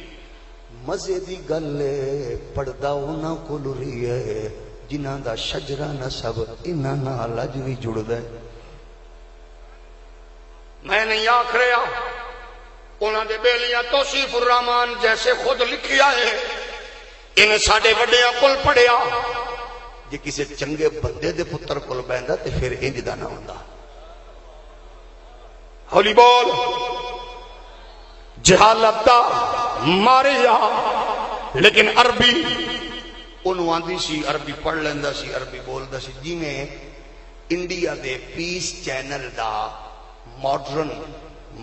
مزے دی گل پڑھدا انہاں کول رہی ہے جنہاں دا شجرہ نسب انہاں نال اج وی جڑدا ہے. میں نہیں آکھ رہا انہاں دے بیلیاں توصیف الرحمان جیسے خود لکھیا ہے انہیں ساڈے وڈیاں کول پڑھیا. جے کسی چنگے بندے دے پتر کول بہندا تے پھر انج دا نہ ہوندا. ہولی بول. جہالت دا ماریا لیکن عربی انہوں آندی سی عربی پڑھ لیندا سی عربی بولدا سی. جویں انڈیا دے پیس چینل دا ماڈرن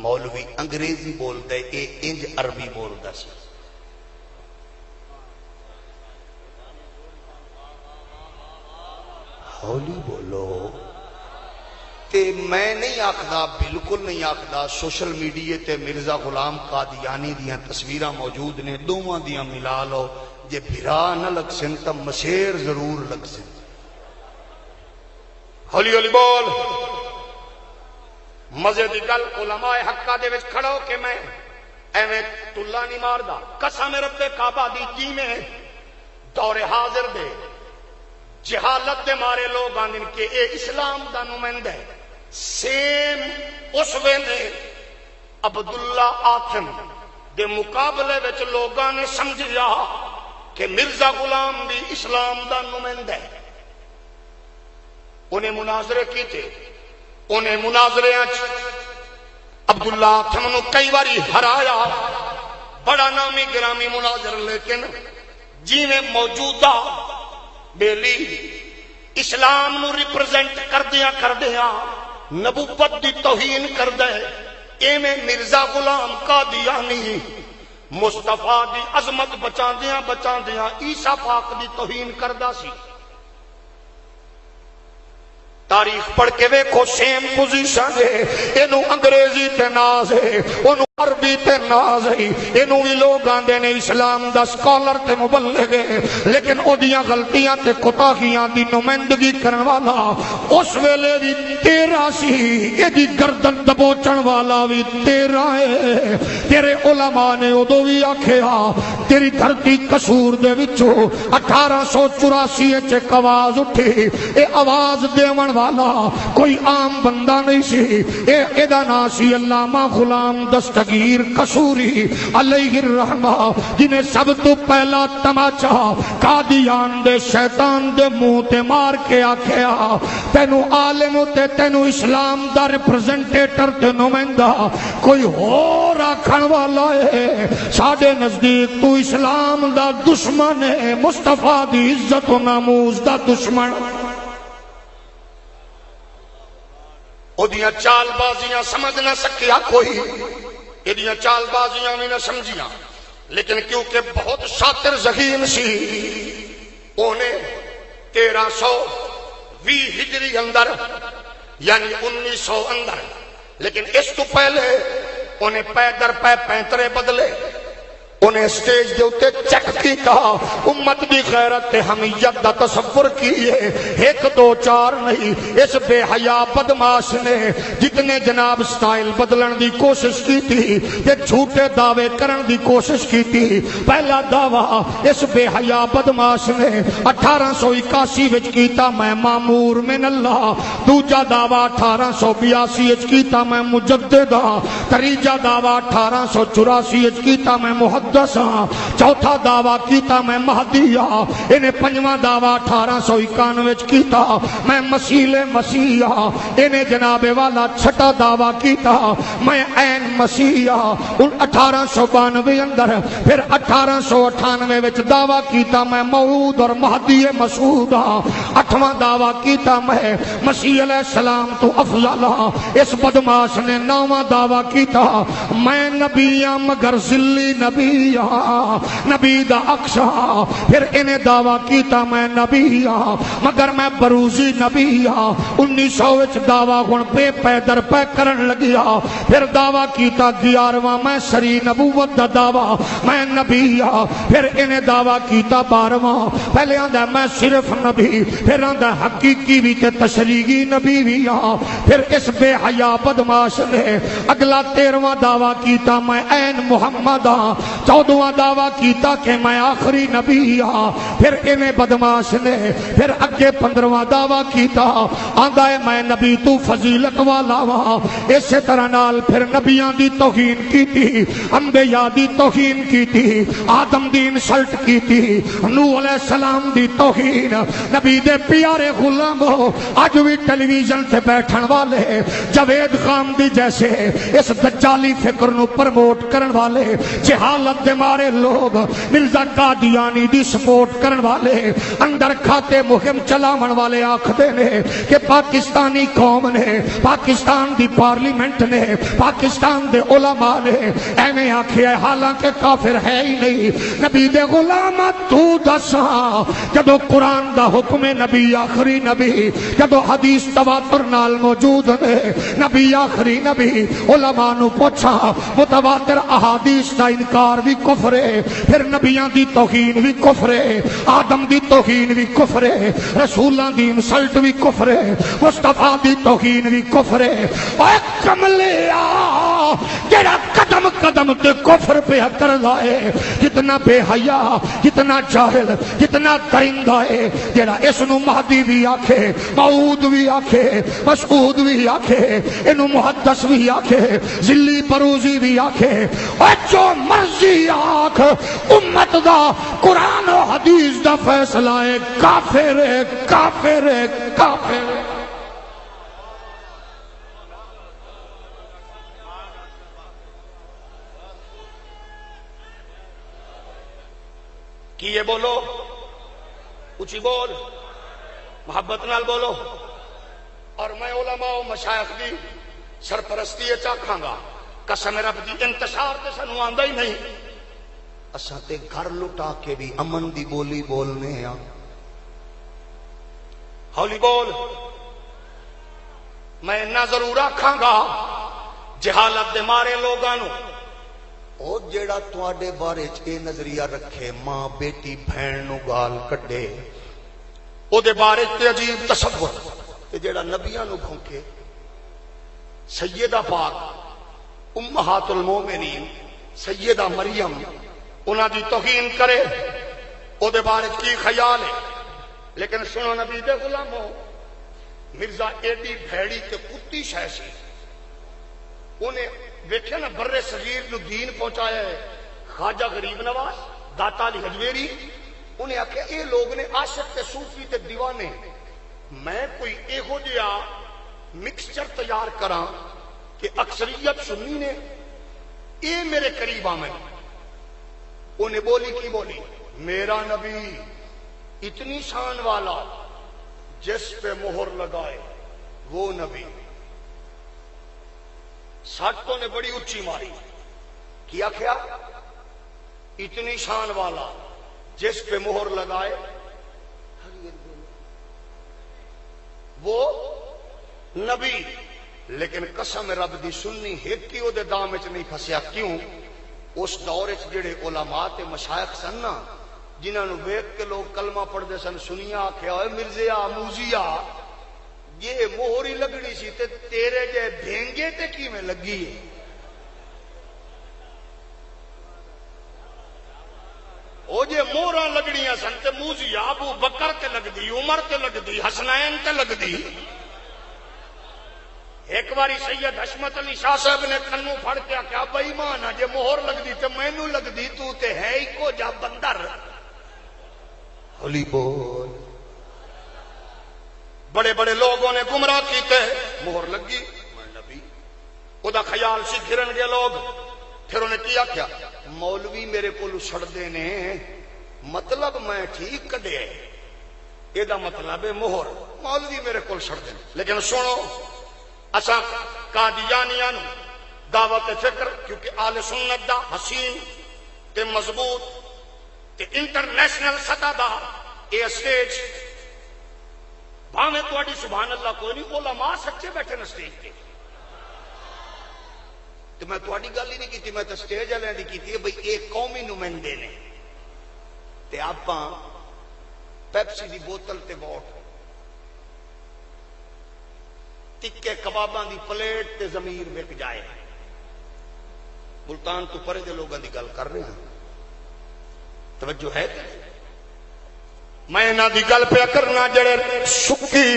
مولوی انگریزی بولدا ہے اے انج عربی بولدا سی. ہولی بولو. تے میں نہیں آکھدا بالکل نہیں آکھدا سوشل میڈیا تے مرزا غلام قادیانی دیاں تصویراں موجود نے دوواں دیاں ملا لو جے بھرا نہ لگ سن تا مشیر ضرور لگ سن. ہولی ہولی بول. مزے دی گل علماء حقہ دے وچ کھڑو کہ میں ایویں ٹلا نہیں ماردا. قسم رب کعبہ دی جی میں دور حاضر دے جہالت دے مارے لوگ آندن کہ اے اسلام دا نمائندہ ہے. سیم اس ویلے عبداللہ آتم دے مقابلے وچ لوگاں نے سمجھیا کہ مرزا غلام بھی اسلام دا نمائندہ ہے. انہیں مناظرے کیتے. انہیں مناظرے عبداللہ آتم نو کئی باری ہرایا. بڑا نامی گرامی مناظر لیکن جی میں موجودہ بیلی اسلام نو ریپرزینٹ کردیاں نبوت دی توہین کردے. ایویں مرزا غلام قادیانی مصطفیٰ دی عظمت بچاندیاں عیسیٰ پاک دی توہین کردا سی. تاریخ پڑھ کے ویکھو سیم پوزیشن ہے. اینو انگریزی تے ناز ہے اونوں عربی تے ناز ہے. اینو بھی لوگ آندے نے اسلام دا سکالر تے مبلغ ہے لیکن او دیاں غلطیاں تے کوتاہیاں دی نمائندگی کرن والا اس ویلے بھی تیرا سی. اے دی گردن دبوچن والا بھی تیرا ہے. تیرے علماء نے ادو بھی آکھیا تیری دھرتی قصور دے وچوں 1884 وچ ایک آواز اٹھی. اے آواز دیون والا کوئی عام بندہ نہیں سی. اے دا نام سی علامہ غلام دستگیر قصوری علیہ الرحمہ جنہیں سب تو پہلا تماچا قادیان دے شیطان دے منہ تے مار کے آکھیا تینو عالم تے تینو اسلام دا ریپرزنٹیٹر تے نمائندہ کوئی اور آکھن والا ہے. ساڈے نزدیک تو اسلام دا دشمن ہے. مصطفیٰ دی عزت و ناموس دا دشمن. اودیاں چال بازیاں سمجھ نہ سکیا کوئی. ایدیاں چال بازیاں بھی نہ سمجھیاں لیکن کیونکہ بہت شاطر ذہین سی انہیں 1320 ہجری اندر یعنی 1900 اندر لیکن اس تو پہلے انہیں پے در پے پینترے بدلے. انہیں سٹیج دے اتے چیک کیتا امت دی غیرت تے حمیت دا تصور کیے. 1 2 4 نہیں اس بے حیا بدماش نے جتنے جناب سٹائل بدلن دی کوشش کی تھی تے جھوٹے دعوے کرن دی کوشش کی تھی. پہلا دعویٰ اس بے حیا بدماش نے 1881 وچ کیتا میں مامور من اللہ. دوجا دعویٰ 1882 وچ کیتا میں مجدد ہاں. تیجا دعویٰ 1884 وچ کیتا میں محدث. چوتھا دعویٰ کیتا میں مہدی ہاں. انہیں پنجواں دعویٰ 1891 کیتا میں مسیح مسیح ہاں. انہیں جناب والا چھٹا دعویٰ کیتا میں عین مسیح ہاں. 1892 اندر پھر 1898 وچ دعویٰ کیتا میں موعود اور مہدی مسعود ہاں. 8واں دعویٰ کیتا میں مسیح علیہ السلام تو افضل ہاں. اس بدماش نے 9واں دعویٰ کیتا میں نبی ہاں مگر ذلی نبی نبی ہاں، نبی دا اکشا، پھر انہیں دعویٰ کیتا میں نبی ہاں مگر میں بروزی نبی ہاں۔ 1900 دعویٰ گن پہ پیدر پہ کرن لگیا، پھر دعویٰ کیتا 11واں میں سری نبوت دا دعویٰ میں نبی ہاں، پھر انہیں دعویٰ کیتا 12واں، پہلے آندہ میں صرف نبی، پھر آندہ حقیقی بھی تے تشریحی نبی بھی ہاں، پھر اس بے حیا بدماش نے اگلا 13واں دعویٰ کیتا میں عین محمد ہاں، 14واں دعویٰ کیتا کہ میں آخری نبی ہاں، پھر انہیں بدماش نے پھر اگے 15واں دعویٰ کیتا آندہ ہے میں نبی تو فضیلت والا ہاں۔ اسی طرح نال پھر نبیان دی توہین کی تھی، انبیاء دی توہین کی تھی، آدم دی انسلٹ کی تھی، نوح علیہ السلام دی توہین، نبی دے پیارے غلاموں آج بھی ٹیلی ویژن تے بیٹھن والے جاوید خان دی جیسے اس دجالی فکر نو پرموٹ کرن والے، جہالت دے مارے لوگ مرزا قادیانی دی سپورٹ کرن والے، اندر کھاتے مہم چلاون والے آکھدے نے کہ پاکستانی قوم نے، پاکستان دی پارلیمنٹ نے، پاکستان دے علماء نے ایویں آکھیا، حالانکہ کافر ہے ہی نہیں۔ نبی دے غلام تو دساں جدو قرآن دا حکم نبی آخری نبی، جدو حدیث تواتر نال موجود نے نبی آخری نبی، علماء نو پوچھا متواتر احادیث دا انکار بھی کفر ہے، پھر نبیان دی توہین بھی کفر ہے، آدم دی توہین بھی کفر ہے، رسولان دی انسلٹ بھی کفر ہے، مصطفیٰ دی توہین بھی کفر ہے۔ اے کملیا جڑا قدم قدم تے کفر پہ کر لائے، جتنا بے حیا، جتنا جاہل، جتنا درندہ ہے، جڑا اس نو مہدی بھی آکھے، موعود بھی آکھے، مسعود بھی آکھے، انو محدث بھی آکھے، ذلی بروزی بھی آکھے، اور جو مرضی آکھ امت دا قرآن و حدیث دا فیصلہ ہے کافر ہے، کافر ہے، کافر ہے۔ کیے بولو، اچھی بول، محبت نال بولو، اور میں علماء و مشایخ دی سرپرستی چاکھاں گا، قسم رب دی انتشار تے سنو آندہ ہی نہیں، اساں تے گھر لٹا کے بھی امن دی بولی بولنے ہیں، ہولی بول۔ میں نہ ضرور آکھاں گا جہالت دے مارے لوگانو او جیڑا تواڈے بارے اے نظریہ رکھے ماں بیٹی بہن نو گال کڈے، او دے بارے تے عجیب تصور، تے جیڑا نبیاں نو بھونکے، سیدہ پاک امہات المومنین سیدہ مریم انہاں دی توہین کرے، او دے بارے کی خیال ہے۔ لیکن سنو نبی دے غلاموں، مرزا ایڈی بھیڑی تے کتی شے سی، انہیں ویکھے نا برے صغیر نو دین پہنچایا ہے، خواجہ غریب نواز، داتا علی حجویری، انہیں آکھے اے لوگ نے عاشق تے صوفی تے دیوانے، میں کوئی اے ہو جیا مکسچر تیار کراں کہ اکثریت سنی نے اے میرے قریب آمیں۔ انہیں بولی کی بولی، میرا نبی اتنی شان والا جس پہ مہر لگائے وہ نبی۔ ساٹوں نے بڑی اچھی ماری، کیا کیا؟ اتنی شان والا جس پہ مہر لگائے وہ نبی۔ لیکن قسم رب دی سنی ایک کی او دے دام وچ نہیں پھسیا، کیوں؟ اس دور وچ جڑے علماء تے مشائخ سن نا، جنہاں نو ویکھ کے لوگ کلمہ پڑھدے سن، سنیا آکھیا اوے مرزیا موزیا یہ مہری لگڑی سی تے تیرے جے بھینگے تے کی میں لگی ہے؟ او جے موراں لگڑیاں سن تے موزیا ابو بکر تے لگ دی، عمر تے لگ دی، حسنین تے لگ دی۔ ایک باری سید حشمت علی شاہ صاحب نے کنوں پھڑ کے آکھیا بے ایمان جے مہر لگ دی تے مینوں لگ دی، تو تے ہے ہی کو جا بندر۔ ہولی بول۔ بڑے بڑے لوگوں نے گمراہ کیتے، مہر لگی میں نبی، او دا خیال سی گھرن گے لوگ، پھر انہیں کیا کیا؟ مولوی میرے کو چھڑ دینے، مطلب میں ٹھیک کڈے، یہ دا مطلب ہے مہر، مولوی میرے کو چھڑ دینے۔ لیکن سنو، اساں قادیانیاں نو دعوت فکر، کیونکہ آل سنت دا حسین تے مضبوط تے انٹرنیشنل سطح دا اے سٹیج بھاویں تہاڈی سبحان اللہ کوئی نہیں، علماء سچے بیٹھے نا سٹیج تے. تو میں تہاڈی گل ہی نہیں کیتی، میں تو سٹیج والے دی کیتی ہے بھئی ایک قومی نمائندے نے تے آپاں پیپسی دی بوتل تے ووٹ، ٹکے کباباں دی پلیٹ تے ضمیر وک جائے. ملتان تو پرے دے لوگاں دی گل کر رہے ہیں، توجہ ہے تے میں انہاں دی گل پہ کرنا جڑے سکی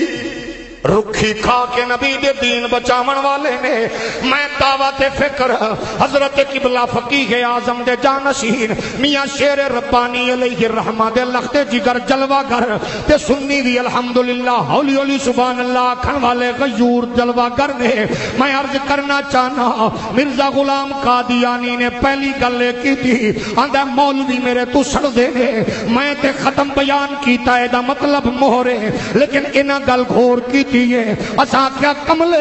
رکھی کھا کے نبی دے دین بچاون والے نے. میں دعوت فکر حضرت قبلہ فقیہ اعظم دے جانشین میاں شیر ربانی علیہ الرحمہ دے لخت جگر جلوہ گر تے سنی دی الحمدللہ ہولی ہولی سبحان اللہ کھن والے غیور جلوہ گر نے. میں عرض کرنا چاہنا مرزا غلام قادیانی نے پہلی گل کی تھی، آندا مولوی میرے تو سڑ دے نے، میں تے ختم بیان کیتا ہے دا مطلب مہرے، لیکن انہاں گل گھور کی اساں کیا کملے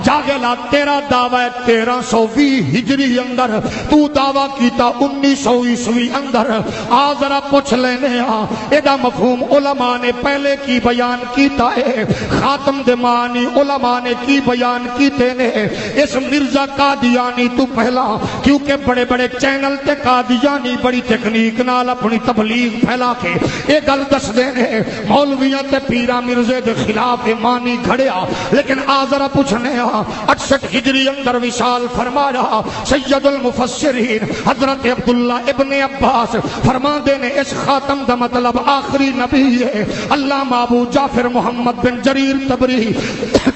جاگے لا تیرا دعوی 1320 ہجری اندر، تو دعویٰ کیتا 1900 عیسوی اندر. آ ذرا پوچھ لینے ایدہ مفہوم علماء نے پہلے کی بیان کیتا ہے، خاتم دے معنی علماء نے کی بیان کیتے نے. اس مرزا قادیانی تو پہلا کیونکہ بڑے بڑے چینل تے قادیانی بڑی تکنیک نال اپنی تبلیغ پھیلا کے یہ گل دس دینے مولویاں تے پیرا مرزے دے خلاف مانی گھڑیا. لیکن آذرا پوچھنے 68 ہجری اندر وصال فرمایا سید المفسرین حضرت عبداللہ ابن عباس فرما دینے اس خاتم دا مطلب آخری نبی ہے. علامہ ابو جعفر محمد بن جریر طبری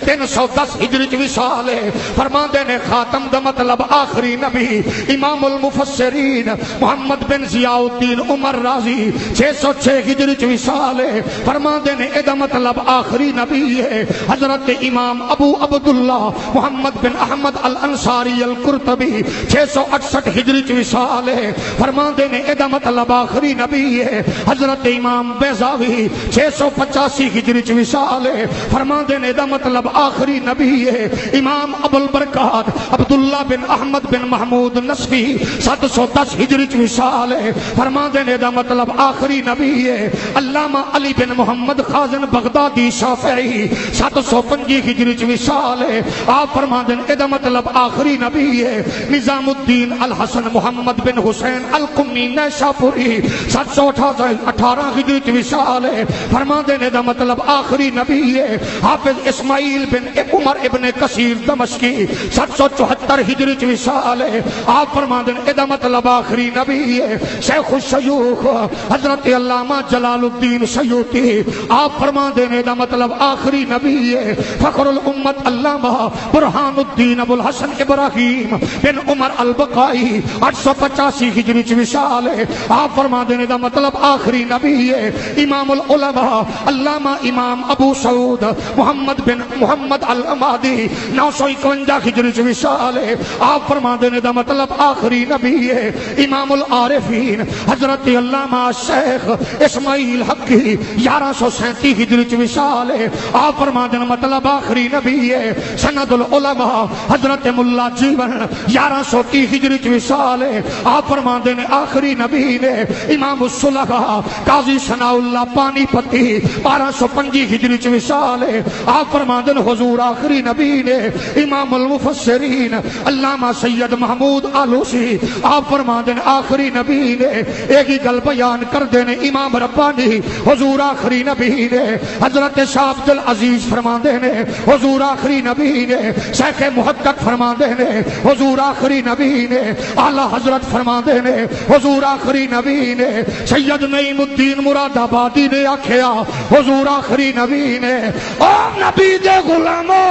310 ہجری وصال ہے، فرما دینے خاتم دا مطلب آخری نبی. امام المفسرین محمد بن ضیاء الدین عمر رازی 606 ہجری وصال ہے، فرما دینے ادا مطلب آخری نبی ہے. حضرت امام ابو عبداللہ محمد بن احمد الانصاری القرطبی 668 ہجری وصال ہے، فرما دینے ادا مطلب آخری نبی ہے. حضرت امام بیضاوی 685 ہجری وصال ہے، فرما دینے ادا مطلب آخری نبی ہے. امام ابو البرکات عبداللہ بن احمد بن محمود نصفی 710 ہجری وصال ہے، فرما دینے ادا مطلب آخری نبی ہے. علامہ علی بن محمد خازن بغدادی شافعی 705 ہجری وصال ہے، آپ فرما دیں ادا مطلب آخری نبی ہے. نظام الدین الحسن محمد بن حسین القمی نیشاپوری 718 ہجری وصال ہے، فرما دیں ادا مطلب آخری نبی ہے. حافظ اسماعیل بن عمر ابن کثیر دمشقی 774 ہجری وصال ہے، آپ فرما دیں ادا مطلب آخری نبی ہے. شیخ الشیوخ حضرت علامہ جلال الدین سیوطی آپ فرما دیں ادا مطلب آخری نبی ہے. فخر الامت علامہ برہان الدین ابو الحسن ابراہیم بن عمر البقائی 885 ہجری وصال ہے، آپ فرما دینے دا مطلب آخری نبی ہے. امام العلماء علامہ امام ابو سعود محمد بن محمد الامادی 951 ہجری وصال ہے، آپ فرما دینے دا مطلب آخری نبی ہے. امام العارفین حضرت علامہ شیخ اسماعیل حقی 1137 ہجری وصال ہے، آپ فرما دینے مطلب آخری نبی ہے. سند العلماء حضرت ملا جیون 1130 ہجری وصال ہے، آپ فرما دینے آخری نبی نے. امام الصلحاء قاضی ثناء اللہ پانی پتی 1205 ہجری وصال ہے، آپ فرما دینے حضور آخری نبی نے. امام المفسرین علامہ سید محمود آلوسی آپ فرما دینے آخری نبی نے. ایک ہی گل بیان کر دینے امام ربانی حضور آخری نبی نے. حضرت شاہ عبد العزیز فرما دینے حضور آخری نبی نے. شیخ محقق فرما دینے حضور آخری نبی نے. اعلی حضرت فرما دینے حضور آخری نبی نے. سید نعیم الدین مراد آبادی نے آکھیا حضور آخری نبی نے. او نبی دے غلامو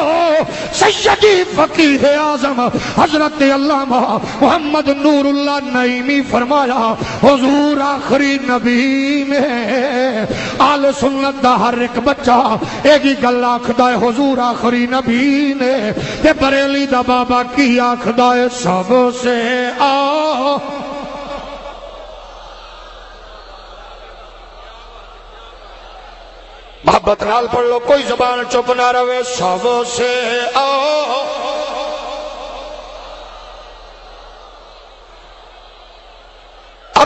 سیدی فقیہ اعظم حضرت علامہ محمد نور اللہ نعیمی فرمایا حضور آخری نبی نے. آل سنت دا ہر ایک بچہ ایک ہی گل آکھدا ہے حضور آخری نبی نے. تے بریلی دا بابا کی آکھدا ہے سب سے محبت نال پڑھ لو کوئی زبان چپ نہ رہے. سب سے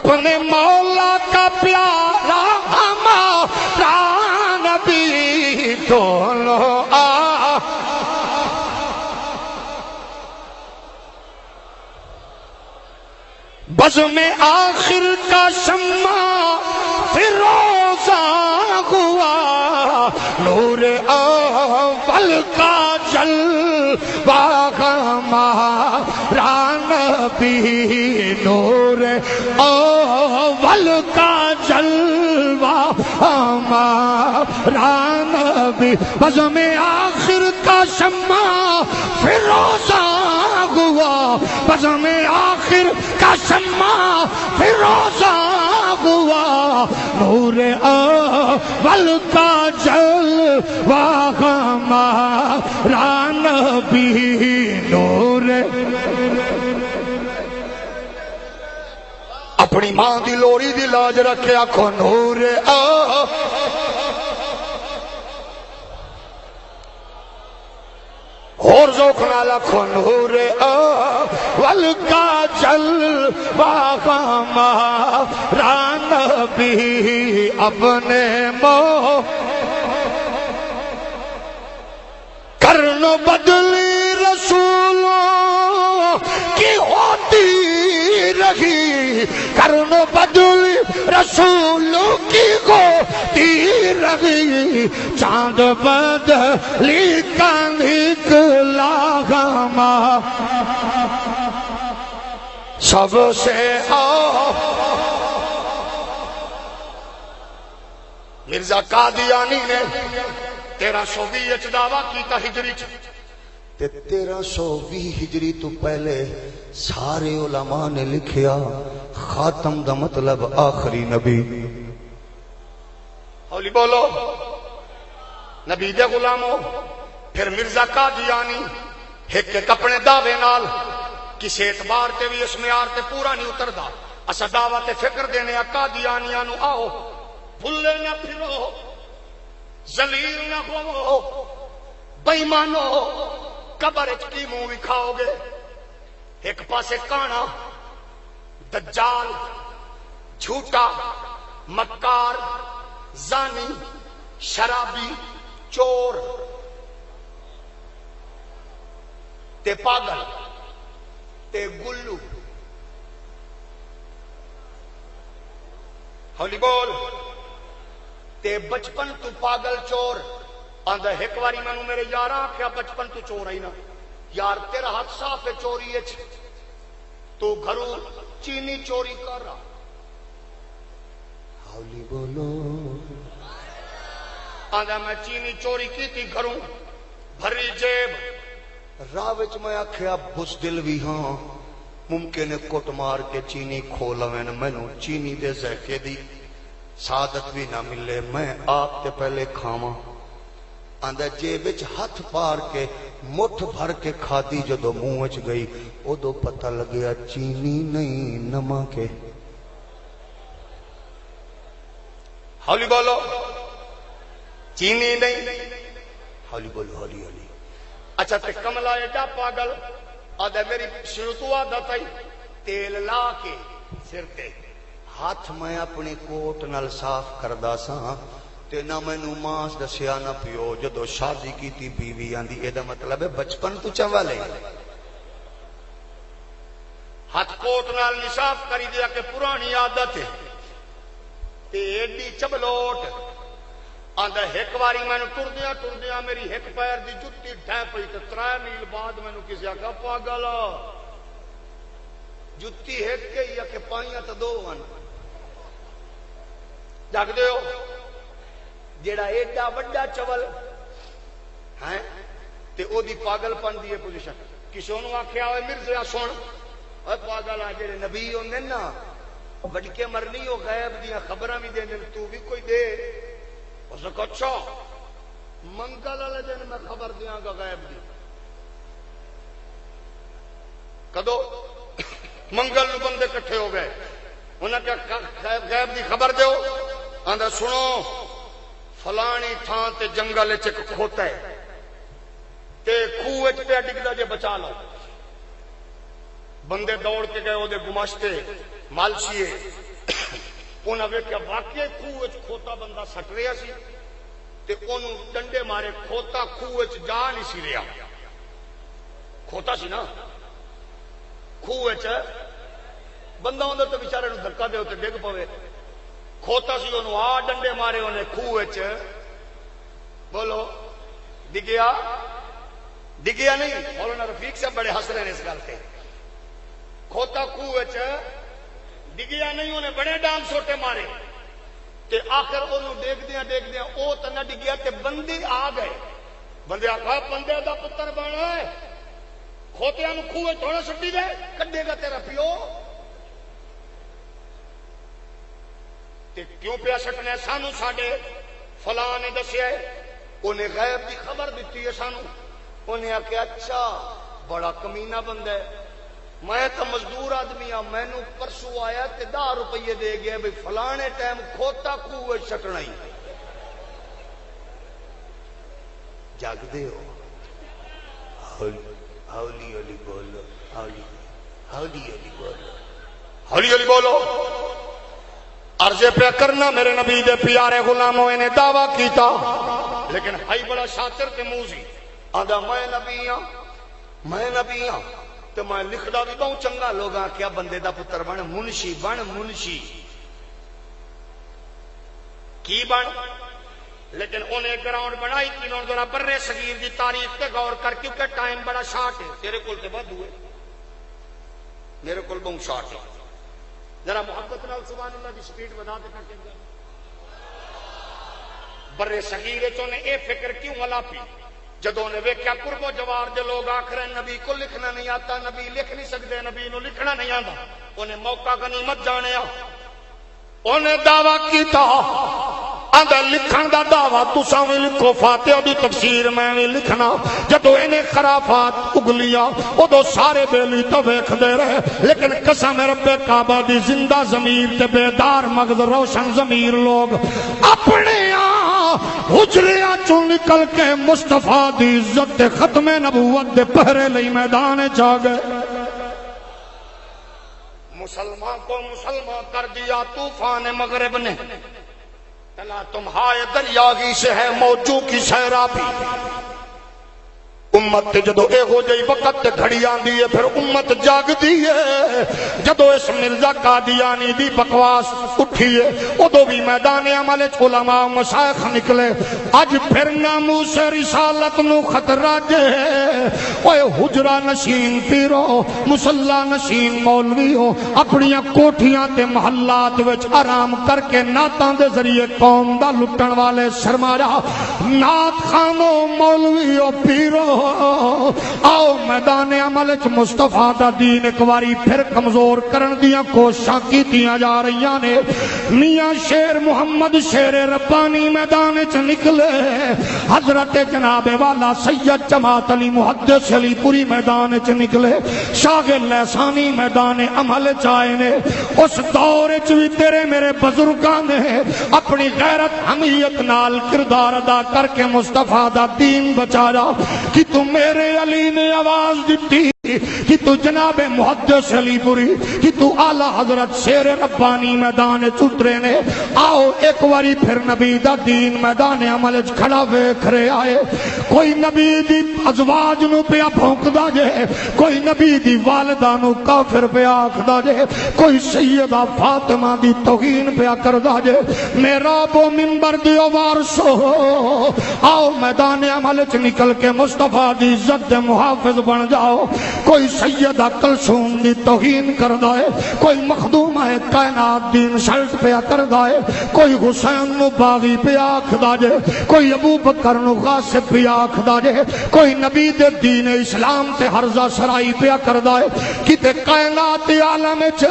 اپنے مولا کا پیارا ہمارا نبی دونوں بزم آخر کا شمع فیروزہ ہوا، نور اول کا جلوہ ہمارا نبی، نور اول کا جلوہ ہمارا نبی، بزم آخر کا شمع فیروزہ ہوا، بزم آخر کا شمع فیروزہ ہوا، نور اول کا جلوہ ہمارا نبی، نور اپنی ماں دی لوڑی دی لاج رکھے آکھو نور اور ذوق نال آکھو نور اول کا جلوہ ہمارا نبی، اپنے کرن بدلی رسولوں کی ہوتی رہی، کرن بدلی رسولوں کی ہوتی رہی، چاند بدلی کا نکلا ہمارا سب سے مرزا قادیانی نے 1320 دعویٰ کیتا ہجری تے 1320 ہجری تو پہلے سارے علماء نے لکھیا خاتم دا مطلب آخری نبی، ہولی بولو نبی دے غلاموں۔ پھر مرزا قادیانی ایک اپنے دعوے نال کسی اعتبار تے بھی اس معیار تے پورا نہیں اتردا، اسا دعویٰ تے فکر دینے قادیانیاں نو آؤ بھلے نہ پھرو، ذلیل نہ ہو، بے ایمانو، قبر وچ کی منہ وکھاؤ گے؟ ایک پاسے کانا دجال، جھوٹا، مکار، زانی، شرابی، چور تے پاگل تے گلو، ہولی بول، تے بچپن تو پاگل چور آندا ایک واری مینوں میرے یاراں آکھیا بچپن تو چور آئی نا یار تیرا ہاتھ صاف ہے چوری اچ، تو گھروں چینی چوری کر رہا، ہولی بولو، آندا میں چینی چوری کی تھی گھروں بھری جیب، راہ وچ میں آکھیا بزدل بھی ہاں، ممکن ہے کٹ مار کے چینی کھولویں، مینوں چینی دے ذائقے دی سعادت بھی نہ ملے، میں آپ تے پہلے کھاواں، آندا جیب وچ ہاتھ پار کے مٹھ بھر کے کھادی جدو منہ وچ گئی ادو پتہ لگیا چینی نہیں نمک ہے۔ ہولی بولو، چینی نہیں، ہولی بولو، ہولی ہولی۔ اچھا تے کملا ایڈا پاگل آدھا میری شروع تو عادت آئی تیل لا کے سر تے ہاتھ میں اپنی کوٹ نال صاف کردا ساں تے نہ مینوں ماس دسیا نہ پیو، جدو شادی کیتی بیوی آندی اے دا مطلب ہے بچپن تو چوالے، ہاتھ کوٹ نال نصاف کری دیا کہ پرانی عادت ہے تے ایڈی چبلوٹ آندا ایک واری مینوں ٹردیاں میری ایک پیر دی جُتی ڈھے پئی تے 3 میل بعد مینوں کسی آکھا پاگل جُتی ایک کے یا کہ پائیاں تے 2 ون جگ دیو جیڑا ایڈا بڑا چول ہیں تے او دی پاگل پن دی پوزیشن کسے نوں آکھیا اوے مرزا سن اوے پاگل آ جڑے نبی ہوندے نا وڈ کے مرنی او غیب دیاں خبراں وی دیندے تو بھی کوئی دے اس کو اچھا منگل والے دن میں خبر دیاں گا غیب دی، کدو منگل نو بندے کٹھے ہو گئے انہاں کہا غیب دی خبر دیو، آندا سنو فلانی تھان تے جنگل وچ ایک کھوتا ہے تے کھوہ وچ پیا ڈگدا جے بچا لو، بندے دوڑ کے گئے او دے گماشتے مالشیے انہاں ویکھیا واقعی خوہ وچ کھوتا بندہ سٹ رہا سی تے انہوں ڈنڈے مارے کھوتا خوہ وچ جا نہیں سی رہا کھوتا سی نا خوہ وچ بندہ اندر تو بیچارے نوں دھکا دے تے ڈگ پوے کھوتا سی انہوں آ ڈنڈے مارے انہیں خوہ وچ بولو ڈگیا نہیں مولانا رفیق صاحب بڑے ہس رہے ہیں اس گل سے کھوتا خوہ وچ ڈگیا نہیں انہیں بڑے ڈام سوٹے مارے تے آخر انہوں دیکھ دیا او تو نہ ڈگیا تے بندے آ گئے بندے آخا بندے دا پتر بنا ہے کھوتیاں نو خوہ وچ تھوڑا سٹی دے کڈے گا تیرا پیو تے کیوں پیا سٹنے سانو ساڈے فلاں نے دسیا ہے انہیں غیب دی خبر دیتی ہے سانو انہیں آخیا اچھا بڑا کمینہ بندہ ہے میں تو مزدور آدمی ہاں مینو پرسوں آیا تے 10 روپیے دے گیا بھائی فلانے ٹائم کھوتا خوہ سٹنا ہی جاگ دے ہو ہولی ہولی بولو ہولی ہولی بولو عرض پہ کرنا میرے نبی دے پیارے غلاموں نے دعویٰ کیتا لیکن ہائی بڑا شاطر تے موزی آدھا میں نبی ہاں تو میں لکھدا بھی بہت چنگا لوگاں کیا بندے دا پتر بن منشی کی بن لیکن انہیں گراؤنڈ بنائی کنوں ذرا برے صغیر دی تاریخ تے غور کر کیونکہ ٹائم بڑا شارٹ ہے تیرے کول تے بہت ہوئے میرے کول بہت شارٹ ہے ذرا محبت نال سبحان اللہ دی سپیڈ بتا دے کر کے برے صغیر چوں نے اے فکر کیوں ملا پی جدوں نے ویکھیا قرب و جوار دے لوگ آکھرے نبی کو لکھنا نہیں آتا نبی لکھ نہیں سکتے نبی نو لکھنا نہیں آتا انہیں موقع غنیمت جانیا انہیں دعویٰ کیتا آندا لکھن دا دعویٰ تساں وی لکھو فاتحہ دی تفسیر میں وی لکھنا جدوں انہیں خرافات اگلیا ادو سارے بیلی تو ویکھدے رہے لیکن قسم رب کعبہ دی زندہ ضمیر تے بیدار مغز روشن ضمیر لوگ اپنے حجریاں چوں نکل کے مصطفیٰ دی عزت تے ختم نبوت دے پہرے لئی میدان چا گئے مسلمان کو مسلمان کر دیا طوفان مغرب نے تلا تمہارے دریا کی سے ہے موجوں کی سیرابی امت جدو اے ہو جائی وقت تے گھڑی آندی ہے پھر امت جاگ دی ہے جدو اس مرزا قادیانی دی بکواس اٹھی ہے ادو بھی میدان عمل علماء مشائخ نکلے اج پھر ناموس رسالت نو خطرہ جے اوے حجرہ نشین پیرو مسلح نشین مولوی ہو اپنیاں کوٹھیاں تے محلات وچ آرام کر کے نعتاں دے ذریعے قوم دا لٹن والے سرمایہ نعت خانو مولوی ہو پیرو آؤ میدان عمل چ مصطفیٰ دا دین ایک واری پھر کمزور کرن دیاں کوششاں کیتیاں جا رہیاں نے میاں شیر محمد شیر ربانی میدان چ نکلے حضرت جناب والا سید جماعت علی محدث علی پوری میدان چ نکلے شاغل لسانی میدان عمل چ آئے نے اس دور چ بھی تیرے میرے بزرگاں نے اپنی غیرت حمیت نال کردار ادا کر کے مصطفیٰ دا دین بچایا کہ تو میرے علی نے آواز دیتی کہ تو جناب محدث علی پوری کہ تو اعلی حضرت شیر ربانی میدان چترے نے آؤ ایک واری پھر نبی دا دین میدان عمل کھڑا ویکھ رہے آئے کوئی نبی دی ازواج نو پیا بھونکدا جے کوئی نبی دی والدہ نو کافر پیا آکھدا جے کوئی سیدہ فاطمہ دی توہین پیا کردا جے میرا بو منبر دیو وارثو آؤ میدان عمل چ نکل کے مصطفیٰ دی عزت دے محافظ بن جاؤ کوئی سیدہ کلثوم دی توہین کردا ہے کوئی مخدوم ہے کائنات دی انسلٹ پہ کردا ہے کوئی حسین نو باغی پہ آکھدا جے کوئی ابو بکر نو غاصب پہ آکھدا جے کوئی نبی دے دین اسلام تے ہرزہ سرائی پہ کردا ہے کتے کائنات عالم وچ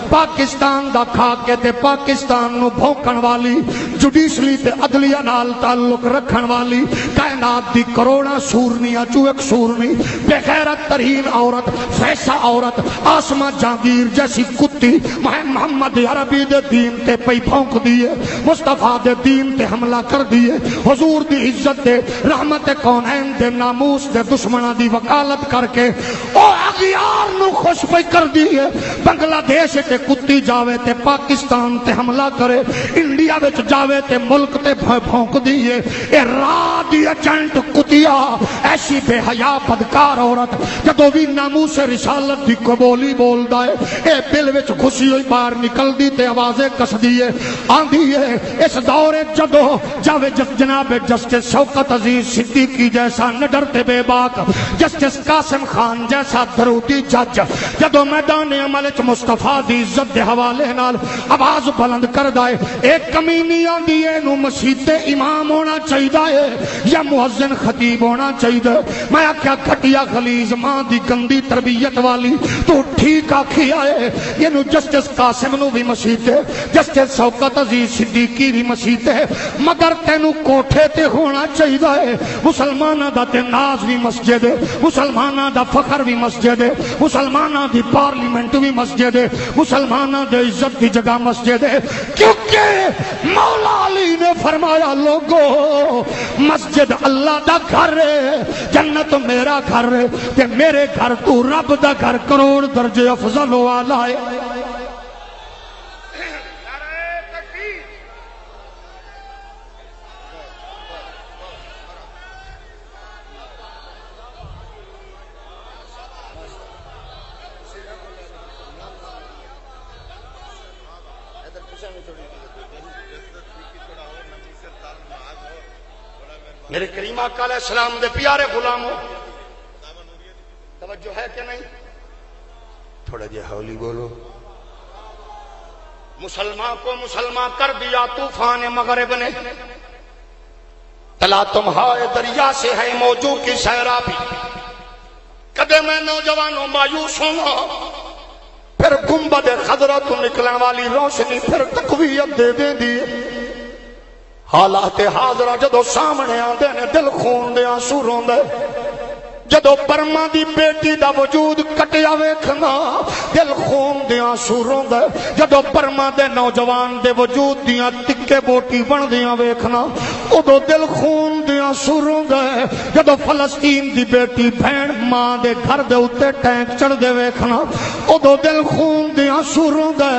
پاکستان دا کھا کے تے پاکستان نو بھونکن والی جوڈیشلی تے عدلیہ نال تعلق رکھن والی کائنات دی کروڑا سورنیاں چو ایک سورنی بے غیرت ترین عورت فیصہ عورت آسمہ جہانگیر جیسی کتی محمد عربی دے دین تے پئی بھونک دیے مصطفیٰ دے دین تے حملہ کر دیے حضور دی عزت دے رحمت کونین دے ناموس دے دشمنہ دی وکالت کر کے او اغیار نو خوش پئی کر دیے بنگلہ دیش تے کتی جاوے تے پاکستان تے حملہ کرے انڈیا وچ جاوے تے ملک تے بھونک دیے اے رادی ایجنٹ کتیا ایسی بے حیا بدکار عورت جدو بھی ناموس رسالت دی قبولی بول دائے اے دل وچ خوشی ہوئی باہر نکل دی تے آوازیں کس دیے آندھی ہے اس دور جدو جاوے جناب جسٹس شوکت عزیز صدیقی جیسا نڈرتے بے باک جسٹس قاسم خان جیسا درودی جج جدو میدان عمل چ مصطفیٰ دی عزت دے حوالے نال آواز بلند کر دائے ایک کمینی آندھی ہے نو مسجد امام ہونا چاہیے یا مؤذن خطیب ہونا چاہیے میں کیا گھٹیا غلیظ ماں دی گندی تربیت والی تو ٹھیک آکھی آئے یہ نو جسٹس قاسم نو بھی مسجد ہے جسٹس شوکت عزیز صدیقی بھی مسجد ہے مگر تینو کوٹھے تے ہونا چاہیے مسلمانہ دا تے ناز بھی مسجد ہے مسلمانہ دا فخر بھی مسجد ہے مسلمانہ دی پارلیمنٹ بھی مسجد ہے مسلمانہ دے عزت دی جگہ مسجد ہے کیونکہ مولا علی نے فرمایا لوگو مسجد اللہ دا گھر ہے جنت میرا گھر ہے تے میرے گھر تو رب دا گھر کروڑ درجے افضل والا ہے میرے کریم آقا علیہ السلام دے پیارے غلاموں توجہ ہے کہ نہیں تھوڑا جے ہولی بولو مسلمان کو مسلمان کر دیا طوفان مغرب نے تلا تمہارے دریا سے ہے موجوں کی سیرابی کدے میں نوجوانوں مایوس ہوں پھر گنبد خضرا تو نکلنے والی روشنی پھر تقویت دے دے دی حالات حاضرہ جدو سامنے آندے نے دل خون دے آنسو روندے جدو برما دی بیٹی دا وجود کٹیا ویکھنا دل خون دے آنسو روندے جدو برما دے نوجوان دے وجود دیاں تکے بوٹی بن دیاں ویکھنا ادو دل خون دے آنسو روندے جدو فلسطین دی بیٹی بہن ماں دے گھر دے اوتے ٹینک چڑھ دے ویکھنا ادو دل خون دے آنسو روندے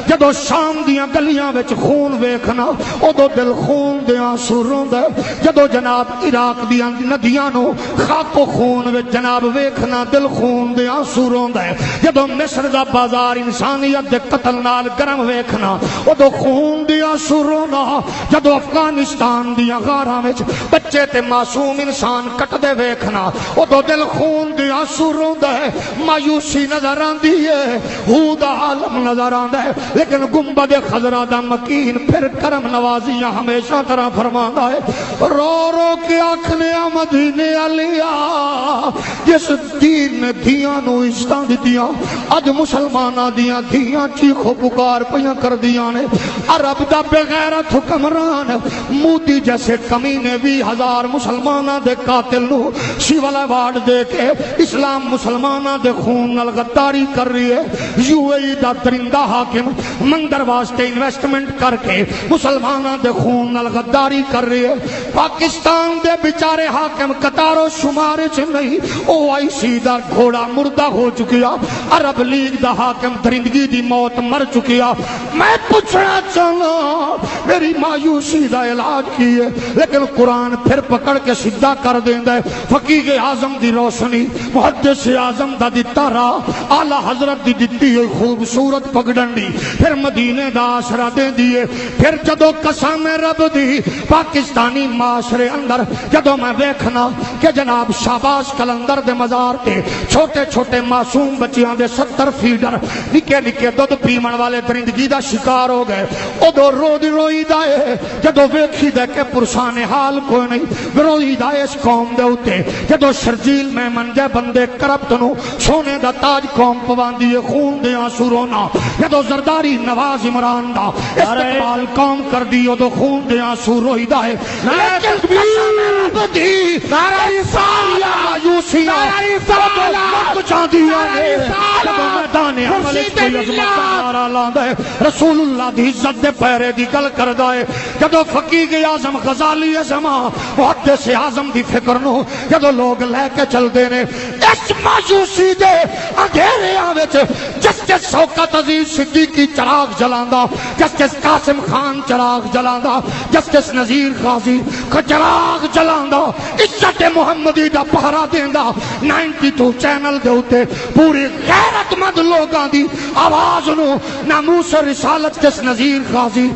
جدو شام دیاں گلیاں وچ خون ویکھنا ادو دل خون دے آنسو روندے جدو جناب عراق دیاں ندیاں نو خاک و خون جناب ویکھنا دل خون دے آنسو روندا ہے جدو مصر دا بازار انسانیت دے قتل نال گرم ویکھنا ادو خون دے آنسو رونا جدو افغانستان دیاں غاراں وچ بچے تے معصوم انسان کٹ دے ویکھنا ادو دل خون دے آنسو روندا ہے مایوسی نظر آندی ہے ہود عالم نظر آندا ہے لیکن گنبد خضرا دا مکین پھر کرم نوازیاں ہمیشہ طرح فرماندا ہے رو رو کے آکھنے مدینے علیا جس دین نے دھیاں نو عزتاں دتیاں اج مسلماناں دیاں دھیاں چیخو پکار پیاں کر دیاں نے عرب دا بے غیرت حکمران مودی جیسے کمینے 20,000 مسلماناں دے قاتل نو سیول ایوارڈ دے کے اسلام مسلماناں دے خون نال غداری کر رہی ہے یو اے ای دا درندہ حاکم مندر واسطے انویسٹمنٹ کر کے مسلماناں دے خون نال غداری کر رہی ہے پاکستان دے بیچارے حاکم قطار و شمار چ نہیں او آئی سی دا گھوڑا مردہ ہو چکیا عرب لیگ دا حاکم درندگی دی موت مر چکیا میں پوچھنا چاہنا میری مایوسی دا علاج کیے لیکن قرآن پھر پکڑ کے سدھا کر دیندہ ہے فقیہ اعظم دی روشنی محدث اعظم دا دیتا راہ اعلی حضرت دی دیتی ہوئی خوبصورت پگڈنڈی پھر مدینے دا آسرا دے دیے پھر جدو قسم رب دی پاکستانی معاشرے اندر جدو میں دیکھنا کہ جناب شاباش کلندر دے مزار تے چھوٹے چھوٹے معصوم بچیاں دے 70 فیڈر نکے نکے دودھ پیمن والے درندگی دا شکار ہو گئے ادو روئی دائے جدو ویکھی دے کے پرسان حال کوئی نہیں روئی دائے اس قوم دے ہوتے جدو شرجیل میں منجے بندے کرپت نو سونے دا تاج قوم پوان دیے خون دے آنسو رونا جدو زرداری نواز عمران دا استقبال قوم کر دی ادو خون دے آنسو روئیدا ہے لیکن قسم رب دی مایوسیاں مک جاندیاں نے جدو میدان عمل کوئی عظمت دا نعرہ لاندا ہے رسول اللہ دی عزت دے پیرے دی گل کردا ہے جدو فقیہ اعظم غزالی زمان محدث اعظم دی فکر نو جدو لوگ لے کے چل دے نے اس مایوسی دے اندھیریاں وچ جسٹس شوکت عزیز صدیقی چراغ جلاندا جسٹس قاسم خان چراغ جلاندا جسٹس نذیر غازی چراغ جلاندا عزت محمدی دا پہرا دیندا 92 چینل دے اوتے پوری غیرت مند لوگاں دی آواز نو ناموس رسالت جس نذیر غازی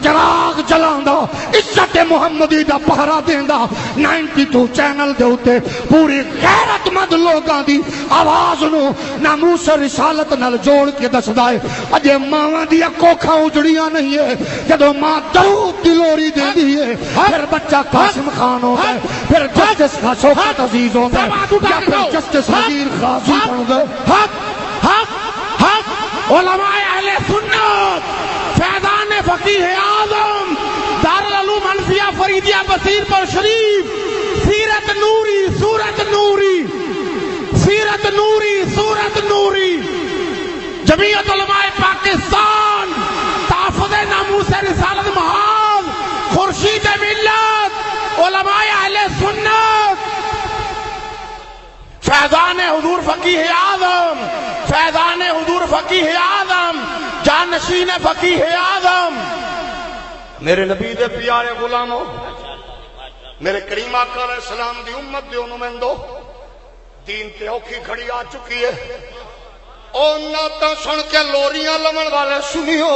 چراغ جلاندا عزت محمدی دا پہرا دیندا 92 چینل دے اوتے پوری غیرت مند لوگاں دی آواز نو ناموس رسالت نال جوڑ کے دسدا ہے اجے ماواں دی کوکھاں اجڑیاں نہیں ہے جدوں ماں درود دی لوری دیندی ہے پھر بچہ قاسم خان ہوندا ہے پھر جسٹس شوکت عزیز ہوندا ہے یا پھر جسٹس نذیر غازی بندا ہے حق علماء اہل سنت فیضان فقیہ اعظم دارالعلوم انفیہ فریدیہ بصیر پر شریف سیرت نوری صورت نوری سیرت نوری صورت نوری جمعیت علماء پاکستان تحفظ ناموس رسالت محاذ خورشید ملت علماء اہل سنت فیضان حضور فقیہ اعظم فیضان حضور فقیہ اعظم جانشین فقیہ اعظم میرے نبی دے پیارے غلاموں میرے کریم آقا علیہ السلام دی امت دے نمائندو دین تے اوکھی گھڑی آ چکی ہے او نعتاں سن کے لوریاں لمن والے سنیو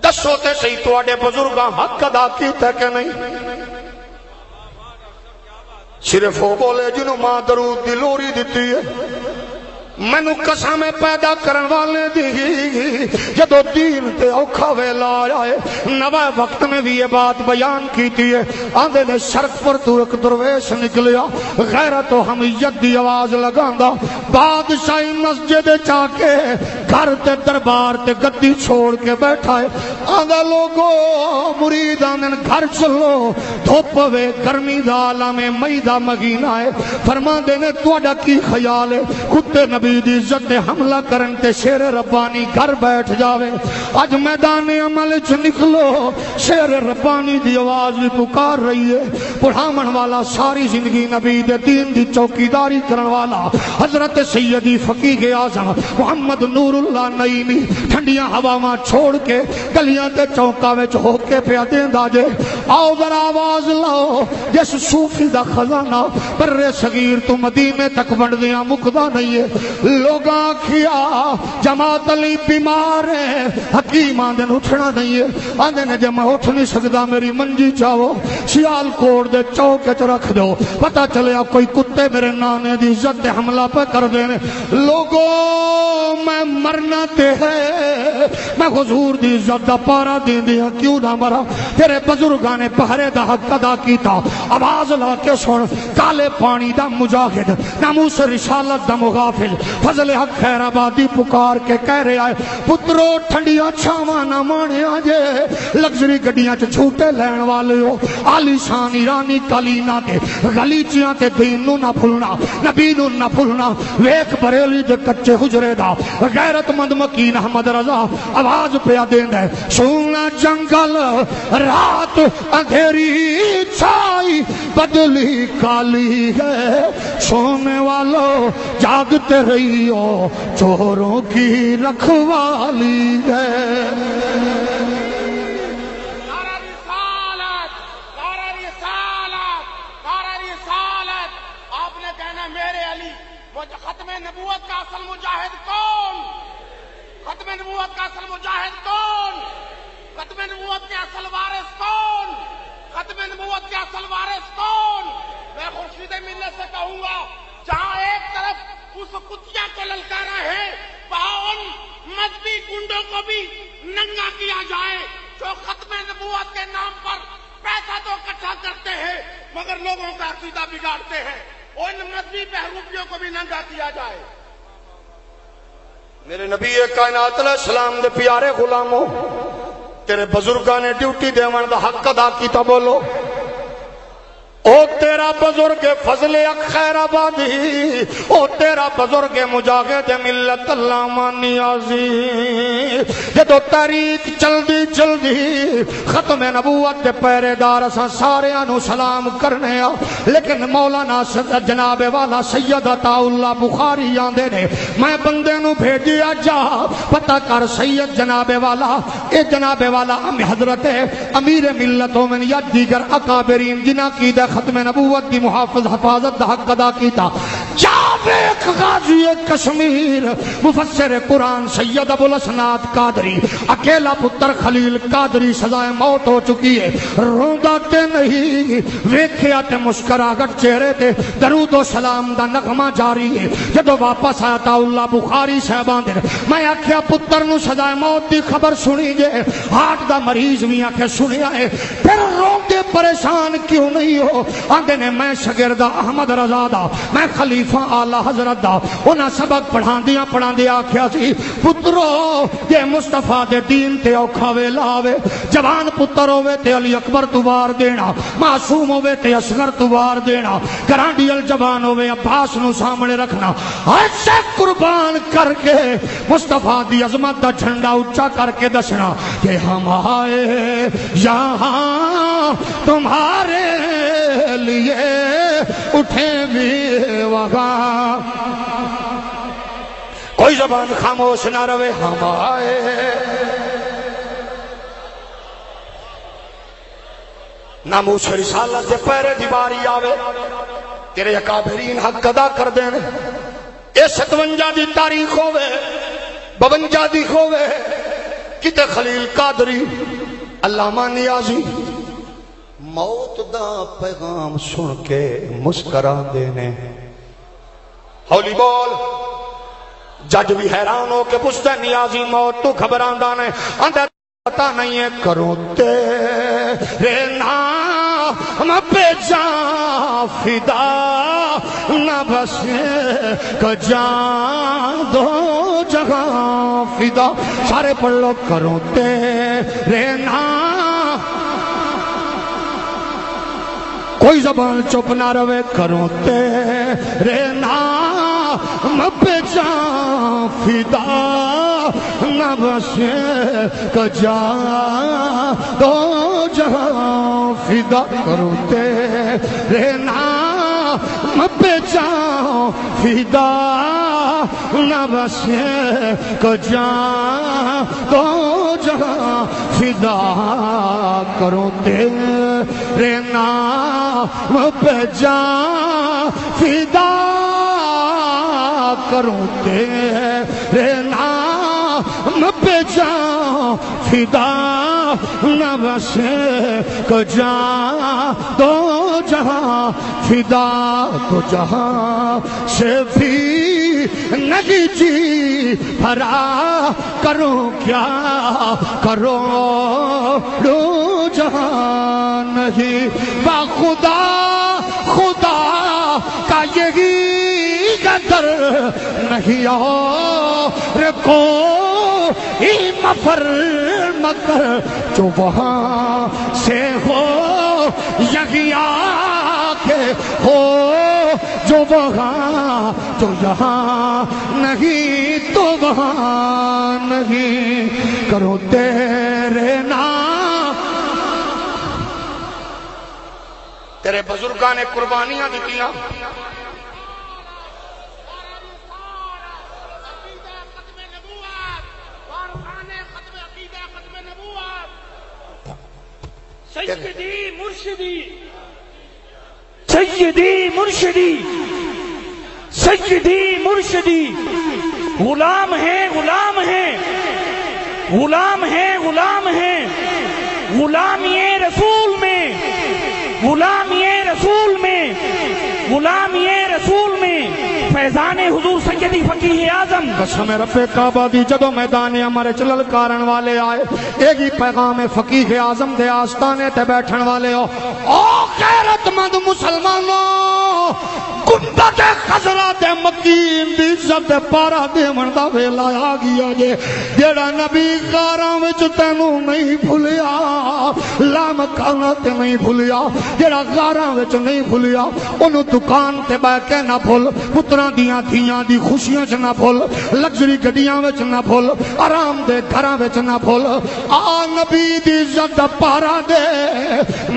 دسو تے صحیح تواڈے بزرگاں حق ادا کیتا کہ نہیں صرف وہ بولے جنہوں ماں درود دی لوری دیتی ہے مینوں قسم پیدا کرن والے دی جدو دین تے اوکھا ویلا آیا ہے نوے وقت میں بھی یہ بات بیان کیتی ہے آندے نے شرک پر تو ایک درویش نکلیا غیرت و حمیت دی آواز لگاندا بادشاہی مسجد چا کے گھر تے دربار تے گدی چھوڑ کے بیٹھا ہے آندا لوگو مرید آندن گھر چلو دھوپ وے گرمی دا عالم مئی دا مہینہ ہے فرماندے نے تواڈا کی خیال ہے کتے نبی دی عزت حملہ کرن تے شیر ربانی گھر بیٹھ جاوے اج میدان عمل چ نکلو شیر ربانی دی آواز بھی پکار رہی ہے پڑھاون والا ساری زندگی نبی دے دین دی چوکیداری کرن والا حضرت سیدی فقیہ اعظم محمد نور اللہ نعیمی ٹھنڈیاں ہواواں چھوڑ کے گلیاں تے چوکاں وچ ہو کے پیا دیندا جے آؤ ذرا آواز لاؤ جس صوفی دا خزانہ بر صغیر تو مدینے تک ونڈدیاں مکدا نہیں ہے لوگاں کیا جماعت علی بیمار ہے حکیم آندن اٹھنا نہیں ہے آندن نے جب میں اٹھ نہیں سکتا میری منجی چاہو سیال کوڑ دے چوکے چ رکھ دو پتہ چلیا کوئی کتے میرے نانے دی عزت حملہ پہ کر دینے لوگوں میں مرنا تے ہے میں حضور دی عزت دا پارا دین دیا کیوں نہ مرا تیرے بزرگاں نے پہرے دا حق ادا کیتا آواز لا کے سن کالے پانی دا مجاہد ناموس رسالت دا مغافل فضل حق خیر آبادی پکار کے کہہ رہے آئے پترو ٹھنڈیاں چھاواں نہ مانیا جے لگژری گڈیاں چ چھوٹے لین والے ہو عالی شان ایرانی کالینا تے غلیچیاں تے دین نو نہ بھولنا نبی نو نہ بھولنا ویکھ بریلی دے کچے حجرے دا غیرت مند مکین احمد رضا آواز پیا دیندا ہے سونا جنگل رات اندھیری چھائی بدلی کالی ہے سونے والوں جاگتے رہیو چوروں کی رکھوالی ہے ختم نبوت کا اصل مجاہد کون ختم نبوت کا اصل مجاہد کون ختم نبوت کے اصل وارث کون ختم نبوت کے اصل وارث کون میں خورشید ملت سے کہوں گا جہاں ایک طرف اس کتیا کو للکارا ہے وہاں ان مذہبی گنڈوں کو بھی ننگا کیا جائے جو ختم نبوت کے نام پر پیسہ تو اکٹھا کرتے ہیں مگر لوگوں کا عقیدہ بگاڑتے ہیں ان مذہبی بہروپیوں کو بھی ننگا کیا جائے میرے نبی کائنات علیہ السلام دے پیارے غلاموں، تیرے بزرگاں نے ڈیوٹی دیون دا حق ادا کیتا، بولو او تیرا بزرگ فضل خیر آبادی، او تیرا بزرگ مجاہد ملت علامہ نیازی، جدو تاریخ چلدی چلدی ختم نبوت دے پہرے دار اساں سارے انو سلام کرنے آ، لیکن مولانا جناب والا سید عطا اللہ بخاری آندے نے میں بندے نو بھیجیا جا پتہ کر سید جناب والا، اے جناب والا حضرت امیر ملت ہومن یا دیگر اکابرین جنہ کی دے ختم نبوت دی محافظ حفاظت دا حق ادا کیتا، جاویک غازی کشمیر مفسر قرآن سید ابو الاسناد قادری اکیلا پتر خلیل قادری سزائے موت ہو چکی ہے، روندا تے نہیں ویکھیا تے مسکراہٹ چہرے تے درود و سلام دا نغمہ جاری ہے۔ جدو واپس آیا تا اللہ بخاری صاحبان دے میں آکھیا پتر نو سزائے موت دی خبر سنی جے، ہارٹ دا مریض بھی آکھے سنیا ہے، پھر روندے پریشان کیوں نہیں ہو؟ آندے نے میں شاگرد احمد رضا دا، میں خلیفہ اعلی حضرت دا، انہاں سبق پڑھان دیا آکھیا سی پترو یہ مصطفیٰ دے دین تے اوکھا ویلا آوے، جوان پتر ہوئے تے علی اکبر تو وار دینا، معصوم ہوئے تے اصغر تو وار دینا، گرانڈی الجوان ہوئے عباس نو سامنے رکھنا، ایسے قربان کر کے مصطفیٰ دی عظمت دا جھنڈا اونچا کر کے دسنا کہ ہم آئے یہاں تمہارے لیے اٹھے بھی وہاں، کوئی زبان خاموش نہ رہے، ہم آئے ناموس رسالت دے پہرے دیواری آوے، تیرے اکابرین حق ادا کر دینے، اے 57 دی تاریخ ہوئے 52 دی ہوئے، کتے خلیل قادری علامہ نیازی موت دا پیغام سن کے مسکران دینے، ہولی بول جج بھی حیران ہو کے پوچھتا نیازی موت تو خبران دانے، اندر پتا نہیں ہے کروں تیرے نام پہ جان فدا، نہ بس کہ جان دو جگہ فدا، سارے پڑھ لو کروں تیرے نام، کوئی زبان چپ نہ روے، کروں تیرے نام پہ جان فدا، نہ بس کہ جان دو جہاں فدا، کروں تیرے نام پہ جان فدا، نہ بس کہ جان دو جہاں فدا، کروں تیرے نام پہ جان فدا، کروں تیرے نام پہ جان فدا، نہ بس کہ جان دو جہاں فدا، تو جہاں سے بھی نہیں جی بھرا، کروں کیا کروں دو جہاں نہیں، با خدا خدا کا یہی قدر نہیں اور کوئی مفر مگر جو وہاں سے ہو یہی آکے ہو، جو وہاں جو یہاں نہیں تو وہاں نہیں، کرو تیرے نام، تیرے بزرگاں نے قربانیاں دیتیاں، سیدی مرشدی سیدی مرشدی سیدی مرشدی، غلام ہیں غلام ہیں غلام ہیں غلام ہیں، غلامی رسول میں غلامی رسول میں غلامی رسول میں، فیضان حضور سیدی فقیہ اعظم قسم رب کعبہ دی، جدو میدان امر چلل کارن والے آئے، ایک ہی پیغام فقیہ اعظم دے آستانے تے بیٹھن والے ہو، او غیرت مند مسلمانوں، گنبد خضرا دے مکی یقین دی عزت پارا دیون دا ویلا آ گیا جے جیڑا نبی غاراں وچ تینوں نہیں بھولیا لامکانا تے نہیں بھولیا جیڑا غاراں وچ نہیں بھولیا اونوں دکان تے بیٹھ کے نہ بھول پتراں دیاں دھیاں دی خوشیاں چ نہ بھول لگژری گڈیاں وچ نہ بھول آرام دے گھراں وچ نہ بھول آ نبی دی عزت دا پارا دے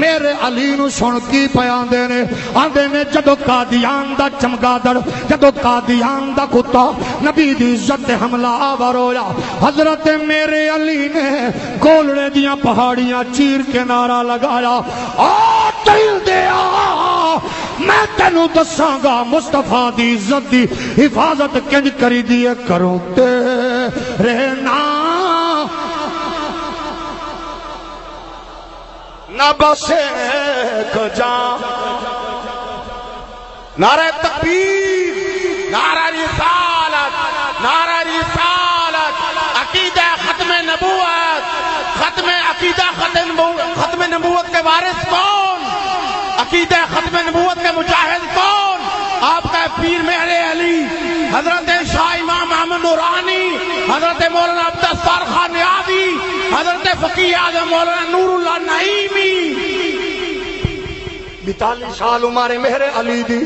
میرے علی نو سن کی پیاندے نے آندے نے جدو قادیان دا چمگادڑ جدو قادیان دا کتا نبی دی عزت تے حملہ آور ہویا حضرت میرے علی نے گولڑے دیاں پہاڑیاں چیر کے نعرہ لگایا آ دل دیا میں تینوں دساں گا مصطفیٰ دی عزت دی حفاظت کنج کری دیے کروں تیرے نام نہ بس ایک جان نعرہ تکبیر نعرہ رسالت نعرہ رسالت عقیدہ ختم نبوت ختم عقیدہ ختم نبوت کے وارث کون عقیدہ ختم نبوت کے مجاہد کون آپ کا پیر میرے علی حضرت شاہ امام محمد نورانی حضرت مولانا عبدالستار خان نیازی حضرت فقیہ اعظم مولانا نور اللہ نعیمی 42 سال عمر میرے علی دی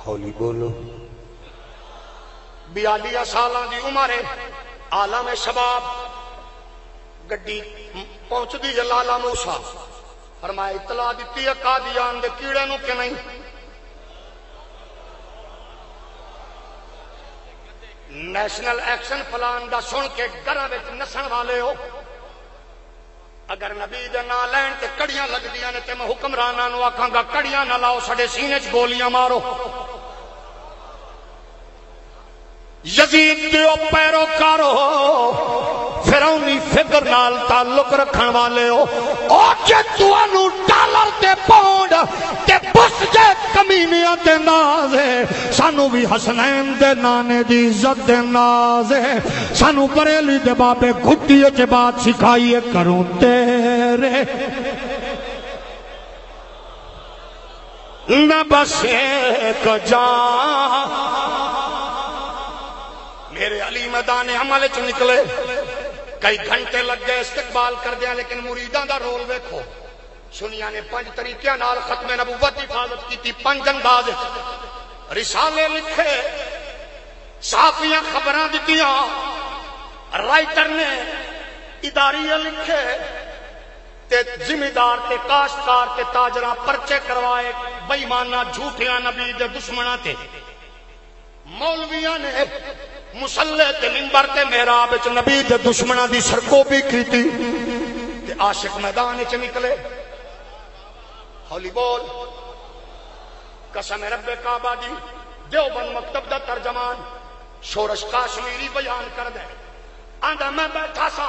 ہولی بولو 42 سالاں دی عمر عالم شباب گڈی پہنچ دی جلالا موسیٰ فرمایا اطلاع دیتی ہے قادیان دے کیڑے نو کہ نہیں نیشنل ایکشن پلان دا سن کے گھراں وچ نسن والے ہو اگر نبی دے نا لین تے کڑیاں لگدیاں نے تے میں حکمراناں نو آکھاں گا کڑیاں نہ لاؤ ساڈے سینے چ گولیاں مارو یزید دیو پیروکارو فرعونی فکر نال تعلق رکھن والے ہو او جے تانوں ڈالر تے پاؤنڈ تے بس جے کمینیاں تے ناز ہے سانو بھی حسنین دے نانے دی عزت دے ناز ہے سانو بریلی دے بابے گھٹی چ بات سکھائیے کروں تیرے نہ بس ایک جان میرے علی میدان عمل چ نکلے کئی گھنٹے لگ گئے استقبال کر دیا لیکن مریداں دا رول ویکھو سنیا نے 5 طریقے نال ختم نبوت کی حفاظت کی تھی 5 انداز رسالے لکھے صحافیاں خبراں دتیاں رائٹر نے اداریہ لکھے تے ذمہ تے کاشتکار تے تاجراں پرچے کروائے بے ایماناں جھوٹیاں نبی دے دشمناں تے مولویاں نے مسلح تے منبر تے محراب وچ نبی دے دشمناں دی سرکوبی کیتی تے عاشق میدان وچ نکلے ہولی بول قسم رب کعبہ دی دیوبند مکتب دا ترجمان شورش کاشمیری بیان کر دے آندا میں بیٹھا سا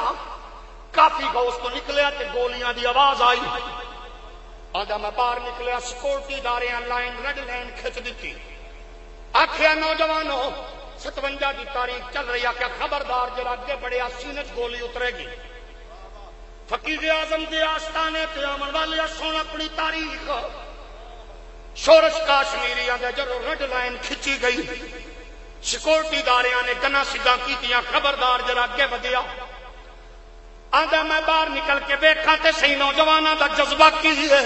کافی گوش تو نکلیا تے گولیاں دی آواز آئی آندا میں باہر نکلیا سیکورٹی داریاں لائن ریڈ لائن کھچ دتی آکھیا نوجوانوں 57 کی تاریخ چل رہی ہے کہ خبردار جرا اگے بڑے سینے چ گولی اترے گی فقیر اعظم دے آستانے تے آمن والے سن اپنی تاریخ شورش کاشمیریاں دے جدوں ریڈ لائن کھچی گئی سیکورٹی داریاں نے گنا سیدھا کیتیاں خبردار جرا اگے ودیا آندا میں باہر نکل کے ویکھاں تے صحیح نوجواناں دا جذبہ کی ہے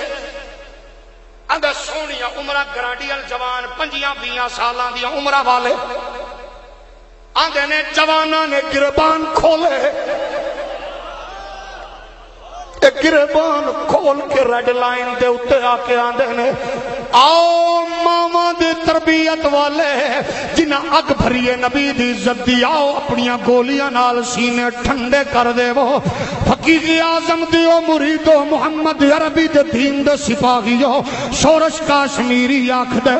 آندا سونیاں عمرہ گراڈیل جوان 25 سالاں دی عمرہ والے آندے نے جواناں نے گربان کھولے گربان کھول کے ریڈ لائن دے اتے آ کے آندے نے آؤ ماما دی تربیت والے جنہ اگ بھریے نبی دی عزت دی آؤ اپنیاں گولیاں نال سینے ٹھنڈے کر دے وہ فقیر اعظم دیو مریدو محمد عربی دے دین دے سپاہیو شورش کاشمیری آکھ دے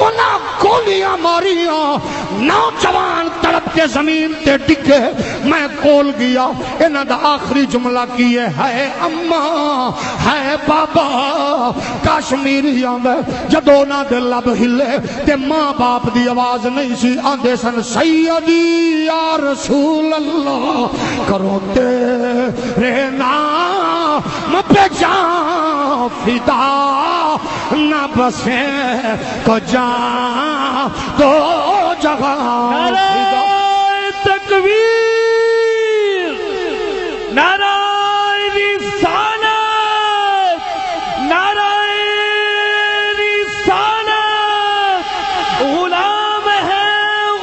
انہاں گولیاں ماریاں نوجوان تڑپ کے زمین تے ڈگے میں کول گیا انہاں دا آخری جملہ کیے ہے اماں ہے بابا کاشمیریاں میں جدو نہ دے لب ہلے تے ماں باپ دی آواز نہیں سی آندے سن سیدی یا رسول اللہ کرو تیرے نام پہ جان فدا نہ بسے کو جان دو جگہ نعرہ تکبیر، نعرہ رسالت، نعرہ رسالت، غلام ہے،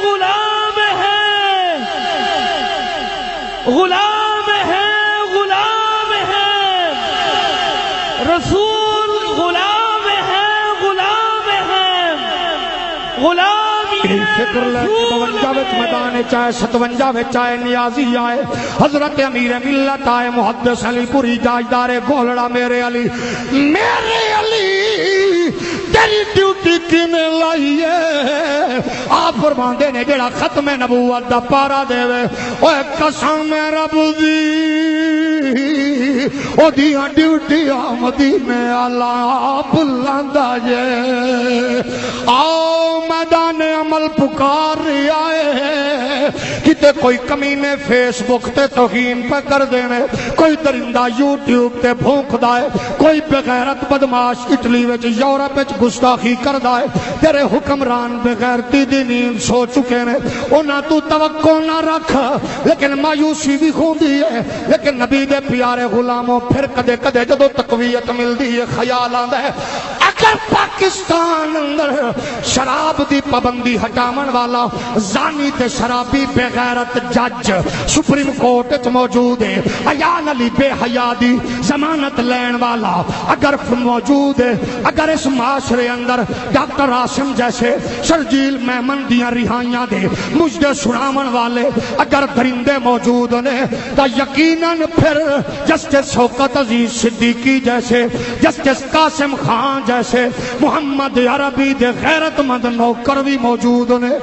غلام ہے، غلام ہے، غلام ہے، رسول غلام ہے، غلام ہے، غلام فکر لے 52 وچ میدان چاہے 57 وچ چاہے نیازی آئے، حضرت امیر ملت آئے، محدث علی پوری جاجدار گولڑا میرے علی تیری ڈیوٹی کینے لائیے؟ آپ فرماندے نے جڑا ختم نبوت دا پارا دے وے اوے قسم رب دی او دیاں ڈیوٹیاں مدینے والا بلاندا جے۔ آؤ میدان عمل پکار آئے، کتے کوئی کمینے فیس بک تے توہین پہ کر دینے، کوئی درندہ یوٹیوب تے بھونک دائے، کوئی بغیرت بدماش اٹلی وچ یورپ وچ گستاخی کر دائے، تیرے حکمران بغیرتی دی نیند سو چکے نے، انہاں تو توقع نہ رکھ، لیکن مایوسی بھی ہوندی ہے، لیکن نبی دے پیارے غلاموں پھر کدے کدے جدو تقویت ملدی ہے خیال آندا ہے اگر پاکستان اندر شراب دی پابندی ہٹاون والا زانی تے شرابی بغیرت جج سپریم کورٹ وچ موجود ہے، ایان علی بے حیا دی ضمانت لین والا اگر موجود ہے، اگر اس معاشرے اندر ڈاکٹر عاصم جیسے شرجیل میمن دیاں رہائیاں دے مجدے سناون والے اگر درندے موجود نے تو یقیناً پھر جسٹس شوکت عزیز صدیقی جیسے، جسٹس قاسم خان جیسے، محمد عربی دے غیرت مند نوکر بھی موجود نے۔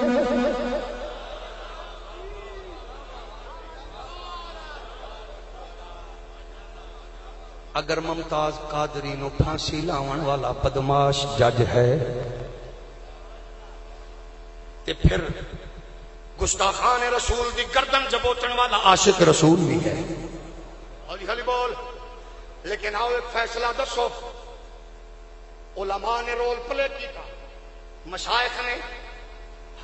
اگر ممتاز قادری نو پھانسی لاون والا بدماش جج ہے تے پھر گستاخان رسول دی گردن جبوتن والا عاشق رسول بھی ہے۔ ہولی ہولی بول۔ لیکن آؤ ایک فیصلہ دسو، علماء نے رول پلے کیتا، مشائخ نے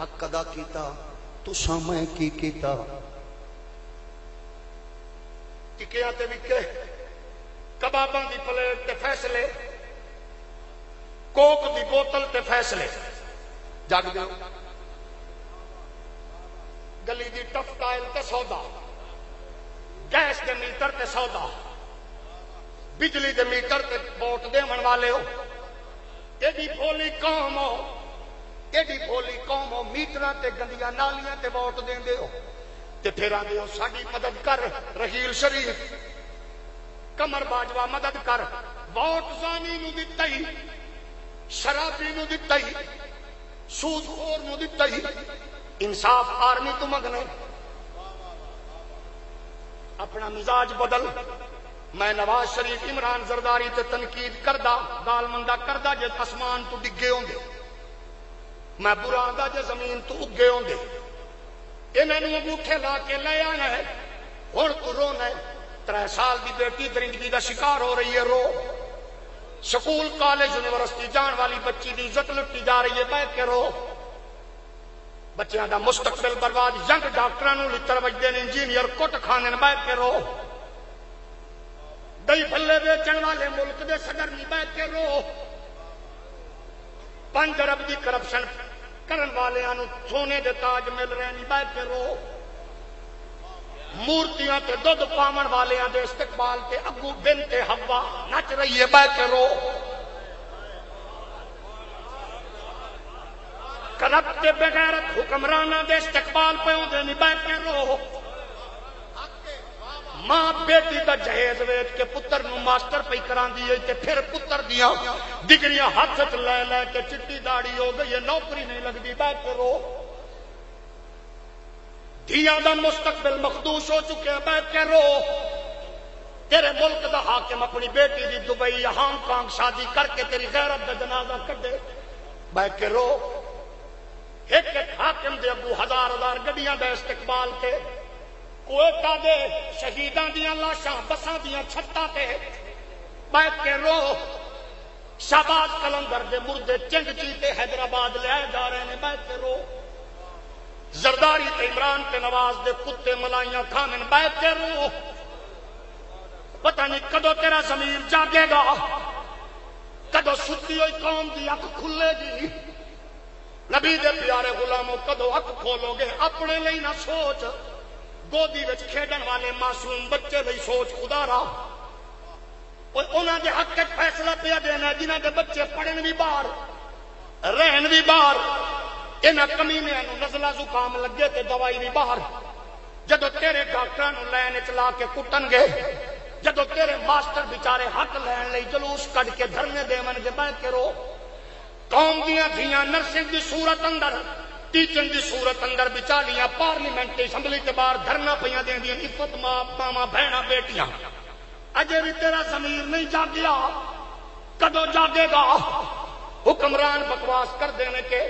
حق ادا کیتا، تساں میں کی کیتا؟ ٹکیاں تے وکے، کباباں دی پلیٹ تے فیصلے، کوک دی بوتل تے فیصلے، جگ دیو گلی دی ٹف ٹائل تے سودا، گیس دے میٹر تے سودا، بجلی دے میٹر تے ووٹ دیون والے ہو، ایڈی بھولی قوم ہو، ایڈی بھولی قوم ہو، میٹراں تے گندیاں نالیاں تے ووٹ دیندے ہو، تے پھر آندے ہو ساڈی مدد کر، رحیل شریف کمر باجوہ مدد کر، ووٹ زانی نو دتا ہی، شرابی نو دتا ہی، سود خور نو دتا ہی، انصاف آرمی تو مگنے۔ اپنا مزاج بدل، میں نواز شریف عمران زرداری تے تنقید کردہ، گال مندہ کردہ جے اسمان تو ڈگے ہوندے، میں برا آندہ جے زمین تو اگے ہوندے، انہوں نے انگوٹھے لا کے لے آنا ہے، ہن تو رونا ہے، 3 سال دی بیٹی درندگی دا شکار ہو رہی ہے، رو، سکول کالج یونیورسٹی جان والی بچی دی عزت لٹی جا رہی ہے، بیٹھ کے رو، بچیاں دا مستقبل برباد، ینگ ڈاکٹرانوں لتر وجدے نے، انجینئر کٹ کھانے بیٹھ کے رو، دہی بھلے بیچن والے ملک دے صدر نہیں بیٹھ کے رو، 5 ارب دی کرپشن کرن والے آنو سونے دے تاج مل رہے نہیں بیٹھ کے رو، مورتیاں تے دودھ پامن والے دے استقبال تے اگو بنت حوا نچ رہی ہے بیٹھ کے رو، کرپٹ بغیرت حکمرانہ دے استقبال پہ ہوندے نہیں بیٹھ کے رو، ماں بیٹی دا جہیز ویچ کے پتر نو ماسٹر پہ کران دیئے تے پھر پتر دیاں ڈگریاں ہاتھ وچ لے لے کے چٹی داڑھی ہو گئی ہے، نوکری نہیں لگدی بیٹھ کے رو، دھیاں دا مستقبل مخدوش ہو چکے ہیں بیٹھ کے رو، تیرے ملک دا حاکم اپنی بیٹی دی دبئی یا ہانگ کانگ شادی کر کے تیری غیرت دا جنازہ کر دے بیٹھ کے رو، ایک ایک حاکم دے ابو 1000 گڈیاں دا استقبال تے، کوئٹہ دے شہیداں دیاں لاشاں بساں دیاں چھتاں تے بیٹھ کے رو، شہباز کلندر دے مردے چنگ چیتے حیدرآباد لے آئے جا رہے ہیں بیٹھ کے رو. زرداری تے عمران تے نواز دے کتے ملائیاں کھانن بیٹھ کے رو. پتہ نہیں کدو تیرا ضمیر جاگے گا، کدو ستی ہوئی قوم دی اکھ کھلے گی. نبی دے پیارے غلاموں کدو اکھ کھولو گے اپنے لئی نہ سوچ، گودی وچ کھیڈن والے معصوم بچے لئی سوچ. خدا را انہاں دے حق وچ فیصلہ پیا دینا جنہاں دے بچے پڑھن بھی باہر رہن بھی باہر. انہاں کمینیاں نوں نزلہ زکام لگے تے دوائی بھی باہر. جدو تیرے ڈاکٹراں نوں لین وچ لا کے کٹن گے، جدو تیرے ماسٹر بیچارے حق لین لئی جلوس کڈ کے دھرنے دیون گے بیٹھ کے رو. قوم دیاں دھیاں نرسنگ دی صورت اندر، ٹیچنگ دی صورت اندر بچالیاں پارلیمنٹ اسمبلی تے باہر دھرنا پیاں دیندیاں. عفت ماں ماواں بہناں بیٹیاں. اجے بھی تیرا ضمیر نہیں جاگیا، کدو جاگے گا؟ حکمران بکواس کر دینے کے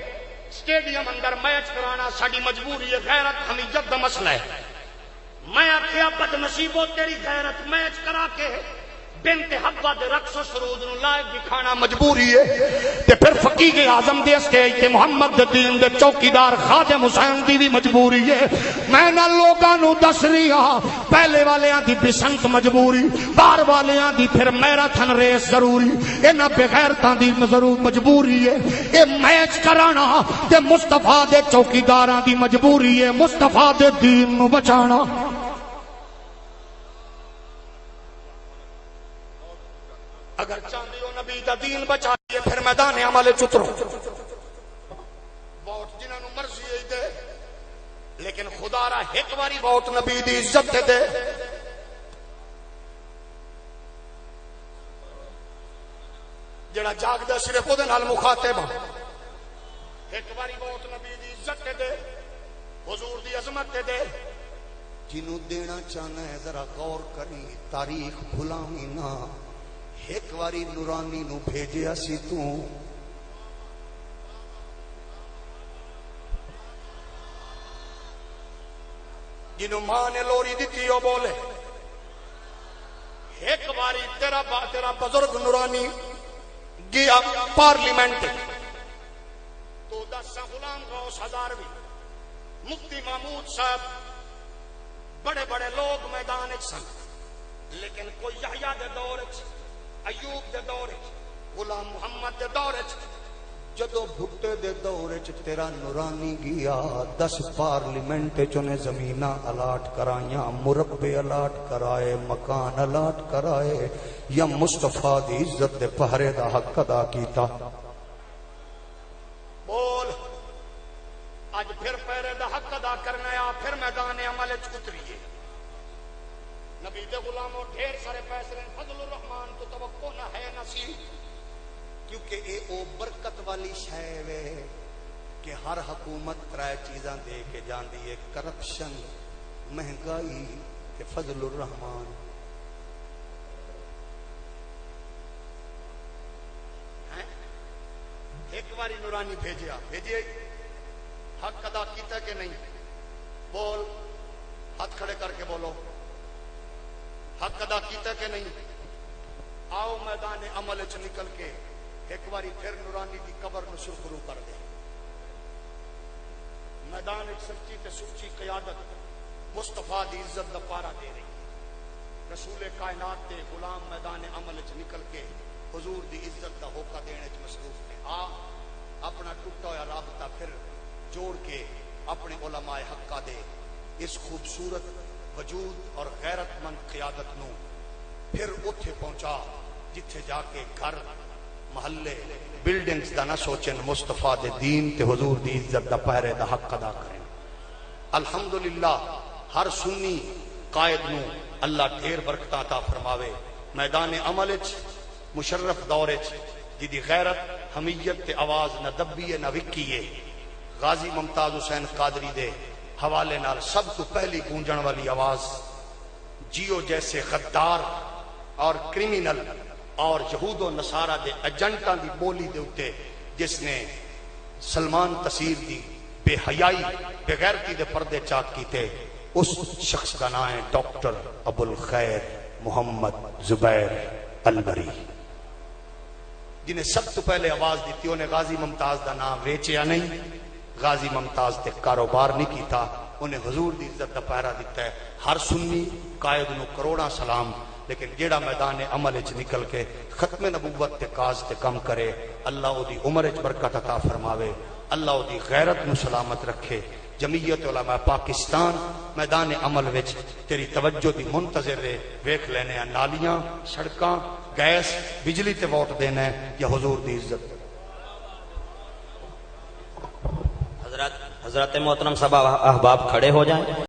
سٹیڈیم اندر میچ کرانا ساری مجبوری ہے، غیرت حمیت دا مسئلہ ہے. میں آخیا بد نصیبو تیری غیرت میچ کرا کے بنت حبہ دے رقص و سرود نو لائق دکھانا مجبوری ہے. تے پھر فقیہ اعظم دے اسٹیج تے محمد دے دین دے چوکیدار خادم حسین دی بھی مجبوری ہے. میں نہ لوگاں نو دس رہی ہاں پہلے والیاں دی بسنت مجبوری، باہر والیاں دی پھر میراتھن ریس ضروری، انہاں بے غیرتاں دی ضرور مجبوری ہے. اے میچ کرانا تے مصطفیٰ دے چوکیداراں دی مجبوری ہے مصطفیٰ دے دین نو بچانا. اگر چاہتے ہو نبی دا دین بچائیے پھر میدان عمل چترو. ووٹ جنہاں نو مرضی دے، لیکن خدا را ایک باری ووٹ نبی دی عزت دے. جڑا جاگدا صرف اودے نال مخاطب، ایک باری ووٹ نبی دی عزت دے، حضور دی عظمت دے. جنوں دینا چاہنا ہے ذرا غور کری، تاریخ بھلاویں نہ. ایک واری نورانی نو بھیجیا سی تو، جنوں ماں نے لوری دیتی ہو بولے. ایک واری تیرا بزرگ نورانی گیا پارلیمنٹ تو 10 غلام غوث ہزاروی، مفتی محمود صاحب، بڑے بڑے لوگ میدان سن. لیکن کوئی یحییٰ دے دور ایوب دے دور غلام محمد دے دور جدو بھٹے دے دور تیرا نورانی گیا 10 پارلیمنٹ چنے زمیناں الاٹ کرائیاں، مربے الاٹ کرائے، مکان الاٹ کرائے، یا مصطفیٰ دی عزت دے پہرے دا حق ادا کیتا. بول اج پھر پہرے دا حق ادا کرنا ہے، پھر میدان عمل اتریے. نبی دے غلاموں ڈھیر سارے فیصلے فضل الرحمان تو توقع نہ ہے نہ سی، کیونکہ اے او برکت والی شے وے کہ ہر حکومت 3 چیزاں دے کے جاندی ہے، کرپشن، مہنگائی تے فضل الرحمان. ایک باری نورانی بھیجے حق ادا کیتا کہ نہیں؟ بول، ہاتھ کھڑے کر کے بولو، حق ادا کیتا کہ نہیں؟ آؤ میدان عمل چ نکل کے ایک باری پھر نورانی کی قبر نو سرخرو کر دے. میدان سچی تے سچی قیادت مصطفیٰ دی عزت دا پارا دے رہی. رسول کائنات دے غلام میدان عمل چ نکل کے حضور دی عزت دا ہوکا دینے چ مصروف نے. آ اپنا ٹوٹا ہوا رابطہ پھر جوڑ کے اپنے علماء حقہ دے اس خوبصورت وجود اور غیرت مند قیادت نو پھر اتھے پہنچا جتھے جا کے گھر محلے بلڈنگز دا نہ سوچن، مصطفیٰ دے دین تے حضور دی عزت دا پہرے دا حق ادا کریں. الحمدللہ ہر سنی قائد نو اللہ ڈھیر برکتاں عطا فرماوے. میدان عمل وچ مشرف دور وچ جدی غیرت حمیت تے آواز نہ دبی ہے نہ وکی ہے، غازی ممتاز حسین قادری دے حوالے نال سب تو پہلی گونجن والی آواز جیو جیسے غدار اور کرمینل اور یہود و نصارہ دے ایجنٹاں دی بولی دے اتے جس نے سلمان تصیر دی بے حیائی بے غیرتی دے پردے چاک کیتے، اس شخص کا نام ہے ڈاکٹر ابو الخیر محمد زبیر البری. جنہیں سب تو پہلے آواز دیتی انہیں غازی ممتاز دا نام ویچیا نہیں، غازی ممتاز تے کاروبار نہیں کیتا، انہیں حضور دی عزت دا پہرا دیتا ہے۔ ہر سنی قائد نو کروڑا سلام، لیکن جیڑا میدان عمل وچ نکل کے ختم نبوت تے کاز تے کم کرے، اللہ او دی عمر وچ برکت عطا فرماوے، اللہ او دی غیرت نو سلامت رکھے۔ جمعیت علماء پاکستان میدان عمل وچ تیری توجہ دی منتظر رہے، ویکھ لینے ہیں نالیاں، سڑکاں، گیس، بجلی تے ووٹ دینا ہے یا حضور دی عزت۔ حضرات محترم صاحب احباب کھڑے ہو جائیں۔